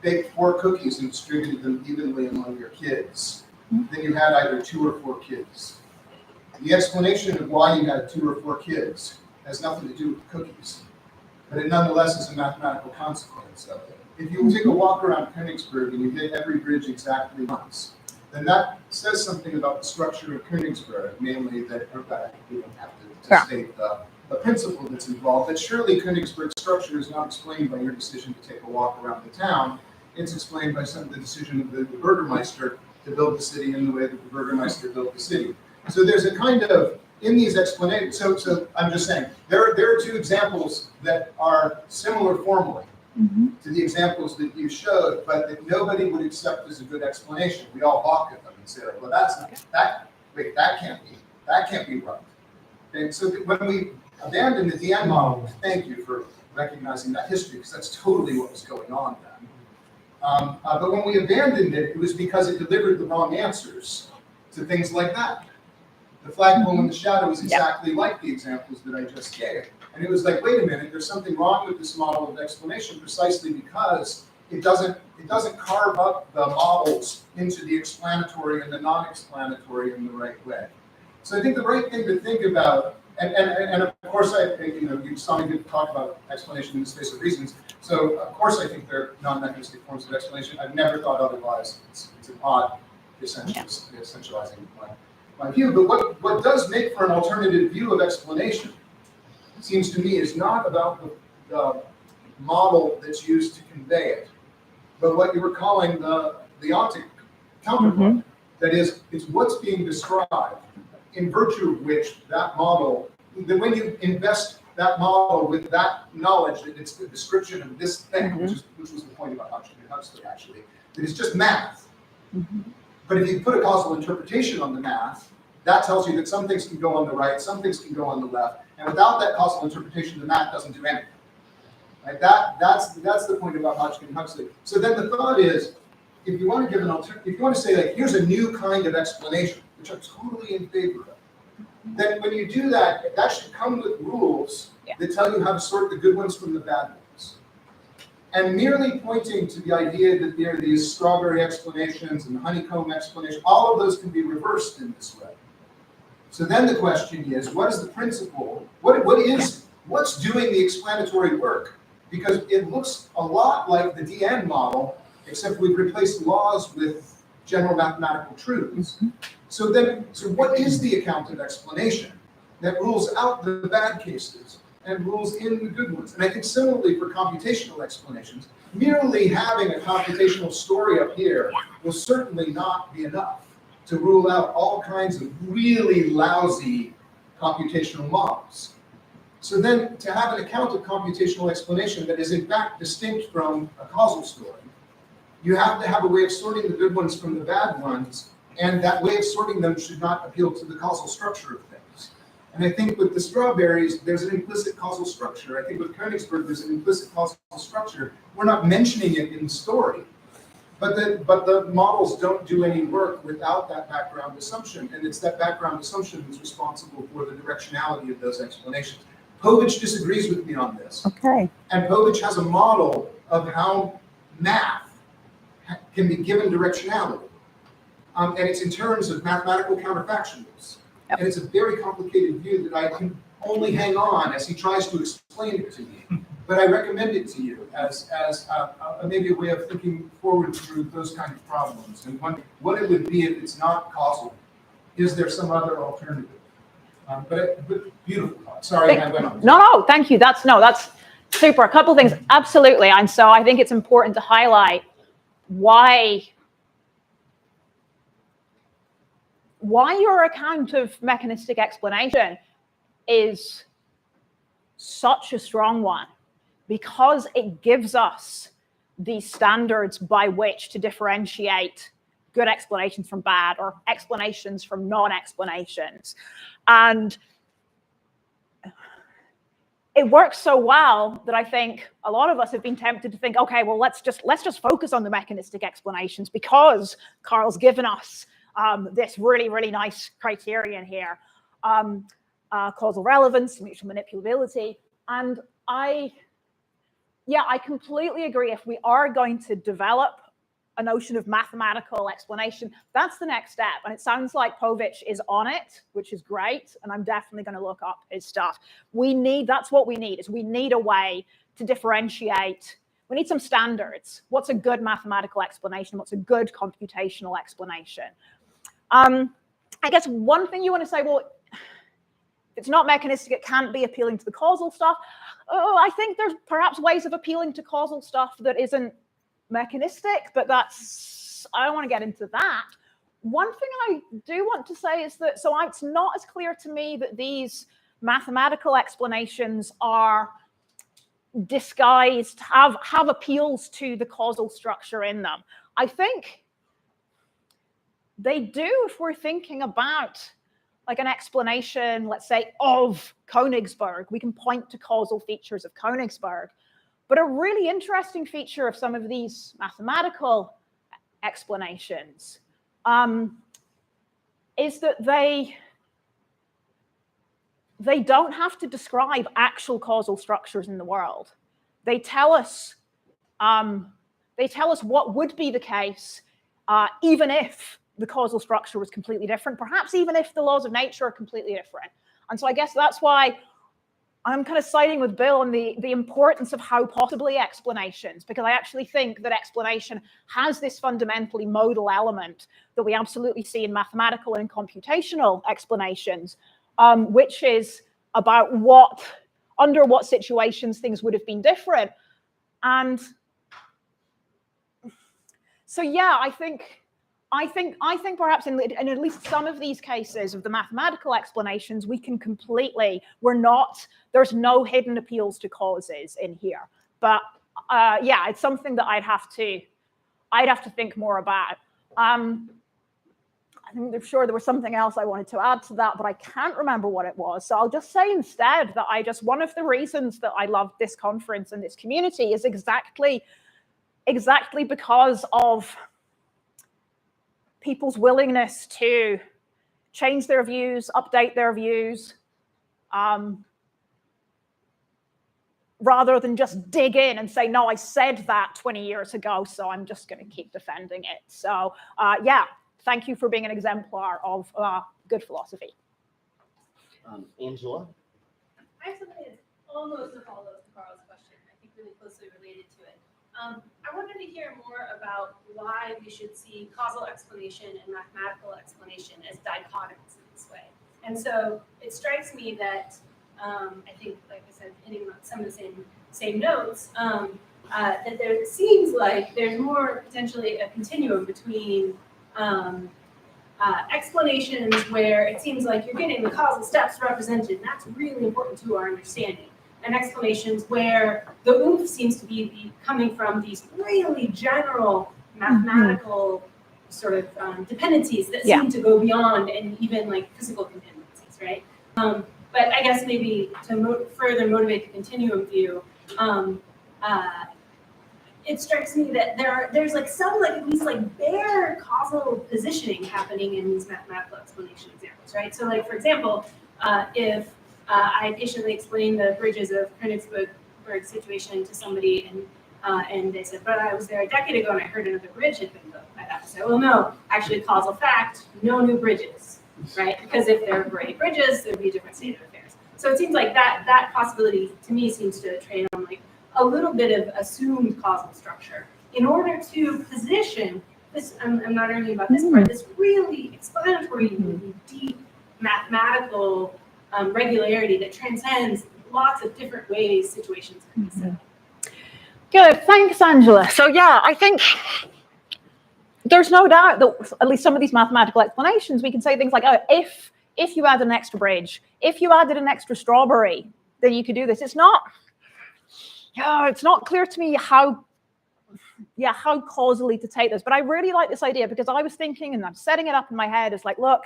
Speaker 3: baked 4 cookies and distributed them evenly among your kids, then you had either 2 or 4 kids. The explanation of why you had 2 or 4 kids has nothing to do with the cookies, but it nonetheless is a mathematical consequence of it. If you take a walk around Königsberg and you hit every bridge exactly once, then that says something about the structure of Königsberg, namely that, we don't have to state the principle that's involved, that surely Königsberg's structure is not explained by your decision to take a walk around the town. It's explained by the decision of the Burgermeister to build the city in the way that the Burgermeister built the city. So there's a kind of, in these explanations, so I'm just saying, there are 2 examples that are similar formally to the examples that you showed, but that nobody would accept as a good explanation. We all balk at them and say, like, well, that can't be right. And so when we abandoned the DN model, thank you for recognizing that history, because that's totally what was going on then. But when we abandoned it, it was because it delivered the wrong answers to things like that. The flagpole in the shadow is exactly like the examples that I just gave. And it was like, wait a minute, there's something wrong with this model of explanation precisely because it doesn't carve up the models into the explanatory and the non-explanatory in the right way. So I think the right thing to think about, and of course, you saw me talk about explanation in the space of reasons. So of course, I think they're non-mechanistic forms of explanation. I've never thought otherwise. It's an odd essentializing my view. But what does make for an alternative view of explanation, it seems to me, is not about the model that's used to convey it, but what you were calling the ontic counterpart. That is, it's what's being described, in virtue of which that model, that when you invest that model with that knowledge that it's the description of this thing, which was the point about Huxley actually, that it's just math. But if you put a causal interpretation on the math, that tells you that some things can go on the right, some things can go on the left, and without that causal interpretation, the math doesn't do anything. Right? That's the point about Huxley. So then the thought is, if you want to give an alternative, if you want to say, like, here's a new kind of explanation, which I'm totally in favor of, then when you do that, that should come with rules that tell you how to sort the good ones from the bad ones. And merely pointing to the idea that there are these strawberry explanations and honeycomb explanations, all of those can be reversed in this way. So then the question is, what is the principle? What's doing the explanatory work? Because it looks a lot like the DN model, except we've replaced laws with general mathematical truths. So what is the account of explanation that rules out the bad cases and rules in the good ones? And I think similarly for computational explanations, merely having a computational story up here will certainly not be enough to rule out all kinds of really lousy computational models. So then to have an account of computational explanation that is in fact distinct from a causal story, you have to have a way of sorting the good ones from the bad ones, and that way of sorting them should not appeal to the causal structure of things. And I think with the strawberries, there's an implicit causal structure. I think with Königsberg, there's an implicit causal structure. We're not mentioning it in the story, but the models don't do any work without that background assumption, and it's that background assumption that's responsible for the directionality of those explanations. Povich disagrees with me on this.
Speaker 2: Okay.
Speaker 3: And Povich has a model of how math can be given directionality. And it's in terms of mathematical counterfactuals.
Speaker 2: Yep.
Speaker 3: And it's a very complicated view that I can only hang on as he tries to explain it to me. But I recommend it to you as maybe a way of thinking forward through those kind of problems. And what it would be if it's not causal. Is there some other alternative? But beautiful. Sorry, I went on.
Speaker 2: No, thank you. That's super. A couple of things, absolutely. And so I think it's important to highlight why your account of mechanistic explanation is such a strong one, because it gives us these standards by which to differentiate good explanations from bad, or explanations from non-explanations. And it works so well that I think a lot of us have been tempted to think, okay, well, let's just focus on the mechanistic explanations, because Carl's given us this really, really nice criterion here, causal relevance, mutual manipulability. And I completely agree. If we are going to develop a notion of mathematical explanation, that's the next step. And it sounds like Povich is on it, which is great. And I'm definitely going to look up his stuff. That's what we need, is we need a way to differentiate. We need some standards. What's a good mathematical explanation? What's a good computational explanation? I guess one thing you want to say, well, if it's not mechanistic, it can't be appealing to the causal stuff. Oh, I think there's perhaps ways of appealing to causal stuff that isn't mechanistic, but I don't want to get into that. One thing I do want to say is that, so it's not as clear to me that these mathematical explanations are disguised, have appeals to the causal structure in them. I think they do if we're thinking about like an explanation, let's say, of Königsberg. We can point to causal features of Königsberg. But a really interesting feature of some of these mathematical explanations is that they don't have to describe actual causal structures in the world. They tell us what would be the case even if the causal structure was completely different, perhaps even if the laws of nature are completely different. And so I guess that's why I'm kind of siding with Bill on the importance of how possibly explanations, because I actually think that explanation has this fundamentally modal element that we absolutely see in mathematical and computational explanations, which is about under what situations things would have been different. And so, yeah, I think perhaps in at least some of these cases of the mathematical explanations, we can there's no hidden appeals to causes in here. But yeah, it's something that I'd have to think more about. I'm sure there was something else I wanted to add to that, but I can't remember what it was. So I'll just say instead that one of the reasons that I love this conference and this community is exactly because of people's willingness to change their views, update their views, rather than just dig in and say, no, I said that 20 years ago, so I'm just going to keep defending it. So yeah, thank you for being an exemplar of good philosophy.
Speaker 1: Angela?
Speaker 4: I have something that's almost a follow-up to Carl's question, I think really closely related to it. I wanted to hear more about why we should see causal explanation and mathematical explanation as dichotomous in this way. And so it strikes me that I think, like I said, hitting on some of the same notes, that there seems like there's more potentially a continuum between explanations where it seems like you're getting the causal steps represented, and that's really important to our understanding. And explanations where the oomph seems to be coming from these really general mathematical sort of dependencies that seem to go beyond and even like physical dependencies, right? But I guess maybe to further motivate the continuum view, it strikes me that there's like some like at least like bare causal positioning happening in these mathematical explanation examples, right? So like for example, if I patiently explain the bridges of Königsberg situation to somebody and they said, but I was there a decade ago and I heard another bridge had been built. I'd have to say, well, no, actually causal fact, no new bridges, right? Because if there were any bridges, there'd be a different state of affairs. So it seems like that possibility to me seems to trade on like a little bit of assumed causal structure in order to position this, I'm not arguing about this part, this really explanatory, deep mathematical regularity that transcends lots of different ways situations can be set up.
Speaker 2: Good, thanks, Angela. So yeah, I think there's no doubt that at least some of these mathematical explanations, we can say things like, oh, if you add an extra bridge, if you added an extra strawberry, then you could do this. It's not clear to me how causally to take this, but I really like this idea because I was thinking, and I'm setting it up in my head, it's like, look,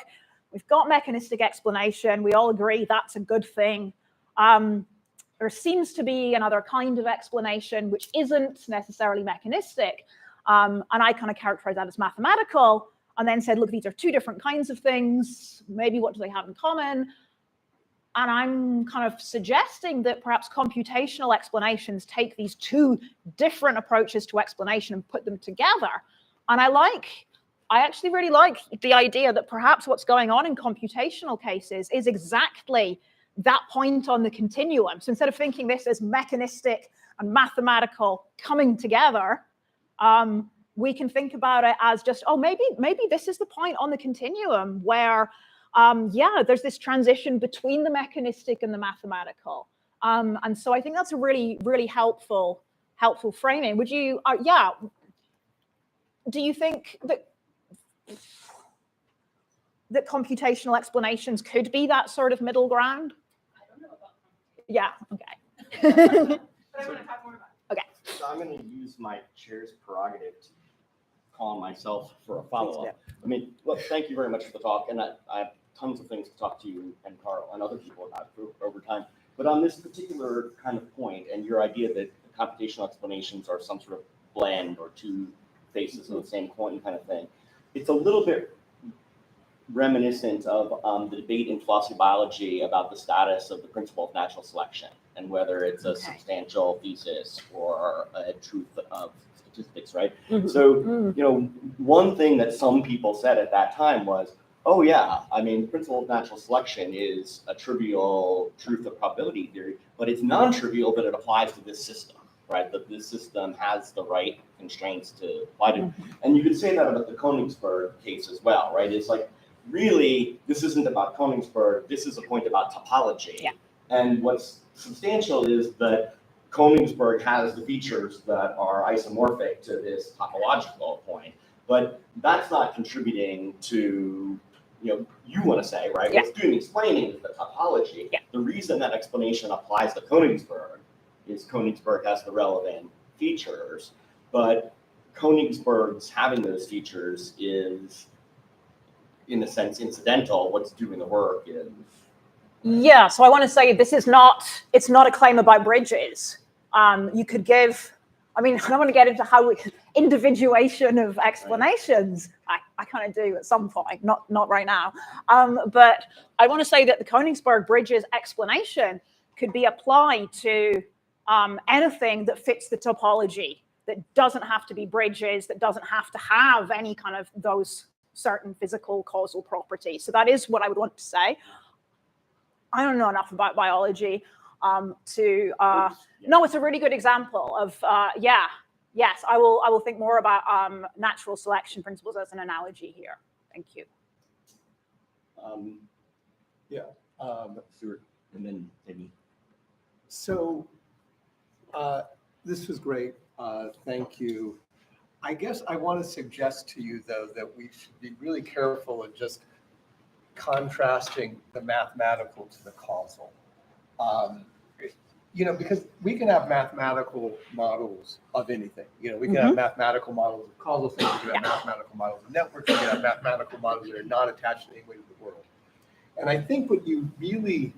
Speaker 2: we've got mechanistic explanation. We all agree that's a good thing. There seems to be another kind of explanation which isn't necessarily mechanistic. And I kind of characterize that as mathematical and then said, look, these are two different kinds of things. Maybe what do they have in common? And I'm kind of suggesting that perhaps computational explanations take these two different approaches to explanation and put them together. And I actually really like the idea that perhaps what's going on in computational cases is exactly that point on the continuum. So instead of thinking this as mechanistic and mathematical coming together, we can think about it as just, oh, maybe this is the point on the continuum where, there's this transition between the mechanistic and the mathematical. And so I think that's a really, really helpful framing. Would you, do you think that computational explanations could be that sort of middle ground?
Speaker 4: I don't know about
Speaker 2: Yeah, okay.
Speaker 4: but I want to talk more about it.
Speaker 2: Okay.
Speaker 1: So I'm going to use my chair's prerogative to call on myself for a follow-up. I mean, look, thank you very much for the talk, and I have tons of things to talk to you and Carl and other people about over time. But on this particular kind of point, and your idea that computational explanations are some sort of blend or two faces of the same coin kind of thing, it's a little bit reminiscent of the debate in philosophy biology about the status of the principle of natural selection and whether it's a substantial thesis or a truth of statistics, right? So, one thing that some people said at that time was, oh yeah, I mean, the principle of natural selection is a trivial truth of probability theory, but it's non-trivial that it applies to this system, right? That this system has the right constraints to apply to. And you could say that about the Königsberg case as well, right? It's like, really, this isn't about Königsberg, this is a point about topology.
Speaker 2: Yeah.
Speaker 1: And what's substantial is that Königsberg has the features that are isomorphic to this topological point, but that's not contributing to, you want to say, right?
Speaker 2: Yeah.
Speaker 1: What's doing explaining is the topology.
Speaker 2: Yeah.
Speaker 1: The reason that explanation applies to Königsberg is Königsberg has the relevant features, but Königsberg's having those features is, in a sense, incidental. What's doing the work is.
Speaker 2: Yeah, so I want to say it's not a claim about bridges. You could give, I don't want to get into how individuation of explanations. I kind of do at some point, not right now. But I want to say that the Königsberg bridges explanation could be applied to anything that fits the topology, that doesn't have to be bridges, that doesn't have to have any kind of those certain physical causal properties. So that is what I would want to say. I don't know enough about biology no, it's a really good example of, yes, I will think more about natural selection principles as an analogy here. Thank you.
Speaker 1: Stuart, and then Amy.
Speaker 5: So this was great. Thank you. I guess I want to suggest to you, though, that we should be really careful in just contrasting the mathematical to the causal. Because we can have mathematical models of anything. We can have mathematical models of causal things. We can have mathematical models of networks. We can have mathematical models that are not attached in any way to the world. And I think what you really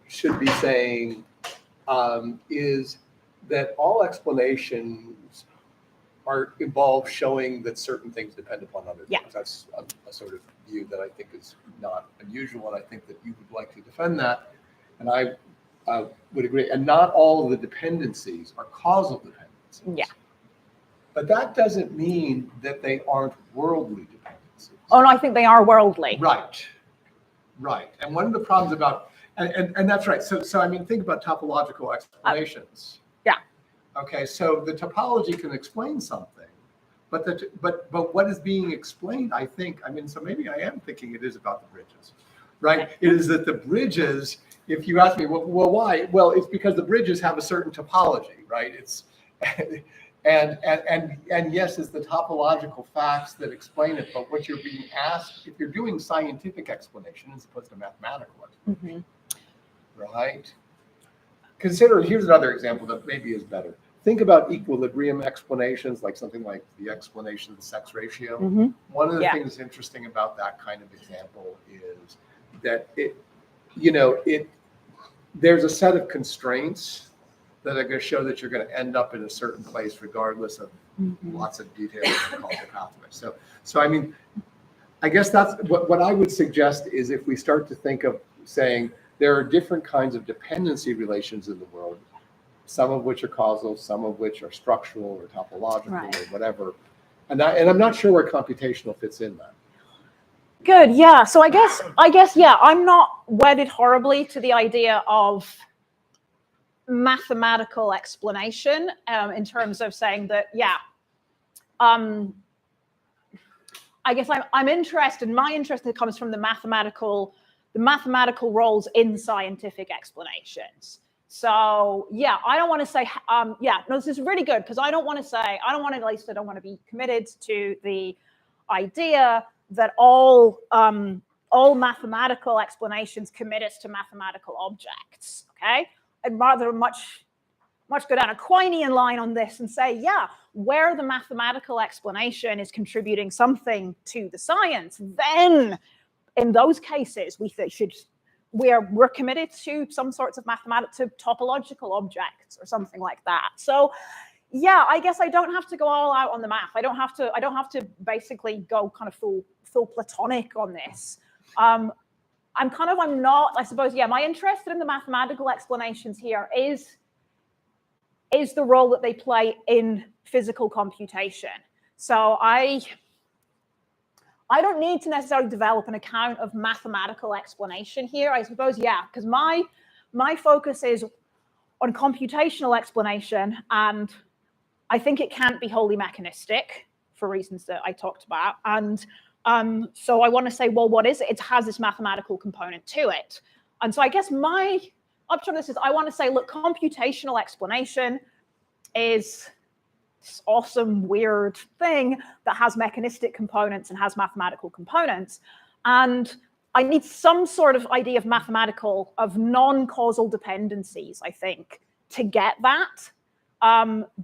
Speaker 5: should be saying is that all explanations involve showing that certain things depend upon other things. That's a sort of view that I think is not unusual, and I think that you would like to defend that, and I would agree. And not all of the dependencies are causal dependencies.
Speaker 2: Yeah.
Speaker 5: But that doesn't mean that they aren't worldly dependencies.
Speaker 2: Oh, no, I think they are worldly.
Speaker 5: Right. And one of the problems about, and that's right. So I mean, think about topological explanations. Okay, so the topology can explain something, but what is being explained, I think, so maybe I am thinking it is about the bridges, right? It is that the bridges, if you ask me, well, why? Well, it's because the bridges have a certain topology, right? It's and yes, it's the topological facts that explain it, but what you're being asked, if you're doing scientific explanation as opposed to mathematical explanation, right? Here's another example that maybe is better. Think about equilibrium explanations, like something like the explanation of the sex ratio. One of the things that's interesting about that kind of example is that there's a set of constraints that are going to show that you're going to end up in a certain place regardless of lots of details in the causal pathway. So I mean, I guess that's what I would suggest is if we start to think of saying there are different kinds of dependency relations in the world, some of which are causal, some of which are structural or topological or whatever. And I'm not sure where computational fits in that.
Speaker 2: Good, yeah. So I guess, I'm not wedded horribly to the idea of mathematical explanation in terms of saying that, I guess I'm interested, my interest comes from the mathematical roles in scientific explanations. So I don't want to say, this is really good because I don't want to be committed to the idea that all mathematical explanations commit us to mathematical objects, okay? I'd rather much go down a Quinean line on this and say, where the mathematical explanation is contributing something to the science, then in those cases, we're committed to some sorts of to topological objects or something like that. So, I guess I don't have to go all out on the math. I don't have to basically go kind of full Platonic on this. I'm not. I suppose. My interest in the mathematical explanations here is the role that they play in physical computation. So I don't need to necessarily develop an account of mathematical explanation here. I suppose, because my focus is on computational explanation, and I think it can't be wholly mechanistic for reasons that I talked about. And so I want to say, well, what is it? It has this mathematical component to it. And so I guess my upshot of this is I want to say, look, computational explanation is this awesome, weird thing that has mechanistic components and has mathematical components. And I need some sort of idea of non-causal dependencies, I think, to get that.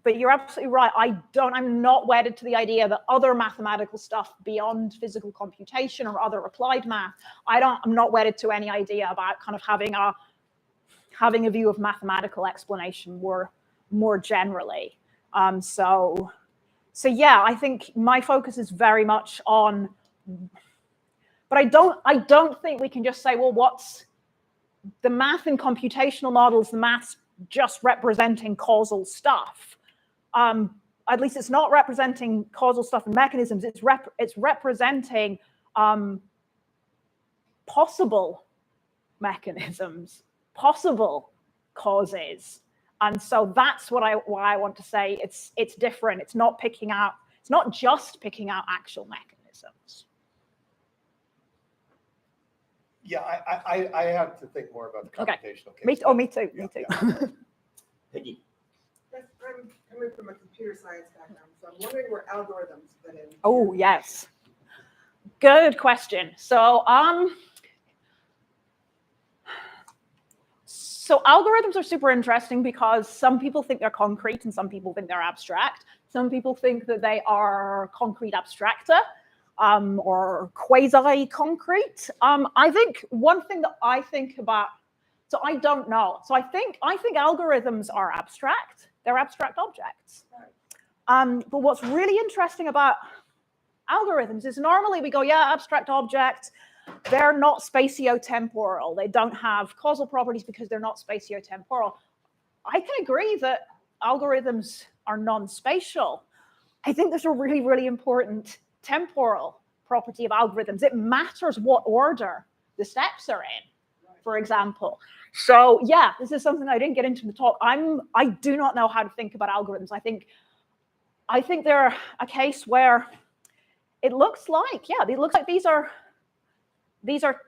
Speaker 2: But you're absolutely right. I'm not wedded to the idea that other mathematical stuff beyond physical computation or other applied math, I'm not wedded to any idea about kind of having a view of mathematical explanation more generally. So I think my focus is very much on, but I don't think we can just say, well, what's the math in computational models, the math's just representing causal stuff. At least it's not representing causal stuff and mechanisms. It's representing possible mechanisms, possible causes. And so that's why I want to say it's different. It's not just picking out actual mechanisms.
Speaker 5: Yeah, I have to think more about the
Speaker 2: Okay.
Speaker 5: computational case.
Speaker 2: Me too.
Speaker 5: Yeah,
Speaker 2: Me too.
Speaker 5: yeah.
Speaker 1: Peggy.
Speaker 6: Yes, I'm coming from a computer science background, so I'm wondering where algorithms fit in.
Speaker 2: Oh, yes. Good question. So algorithms are super interesting because some people think they're concrete and some people think they're abstract. Some people think that they are concrete abstracta or quasi-concrete. I think one thing that I think about, so I don't know. So I think algorithms are abstract. They're abstract objects. But what's really interesting about algorithms is normally we go, yeah, abstract objects, they're not spatiotemporal. They don't have causal properties because they're not spatiotemporal. I can agree that algorithms are non-spatial. I think there's a really, really important temporal property of algorithms. It matters what order the steps are in, for example. So yeah, this is something I didn't get into in the talk. I do not know how to think about algorithms. I think they're a case where it looks like, these are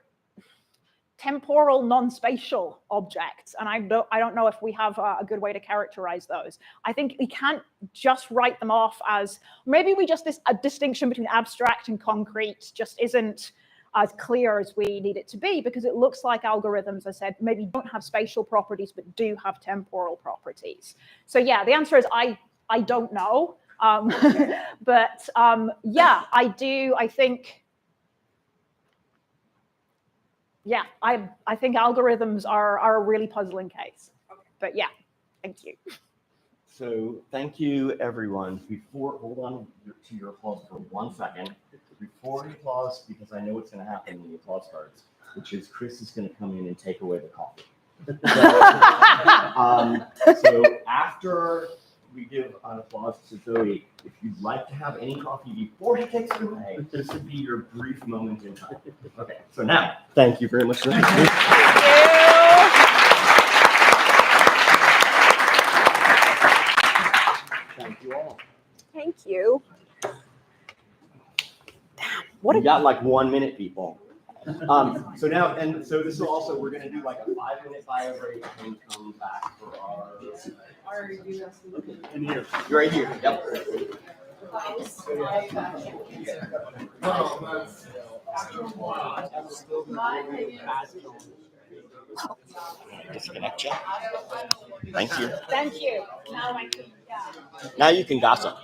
Speaker 2: temporal non-spatial objects, and I don't know if we have a good way to characterize those. I think we can't just write them off as, maybe a distinction between abstract and concrete just isn't as clear as we need it to be, because it looks like algorithms, as I said, maybe don't have spatial properties but do have temporal properties. So yeah, the answer is I don't know. But yeah, I think algorithms are a really puzzling case. But yeah, thank you.
Speaker 1: So thank you, everyone. Hold on to your applause for 1 second. Before you applause, because I know what's going to happen when the applause starts, which is Chris is going to come in and take away the coffee. So after we give an applause to Zoe, if you'd like to have any coffee before he takes it away, this would be your brief moment in time. Okay, so now, thank you very much.
Speaker 2: Thank
Speaker 1: Thank you all.
Speaker 2: Thank you.
Speaker 1: We got like 1 minute, people. So now, and so this will also, we're going to do like a 5-minute bio break and come back for our. In here. You're right here. Yep. Disconnect you. Thank you.
Speaker 2: Thank you.
Speaker 1: Now you can gossip.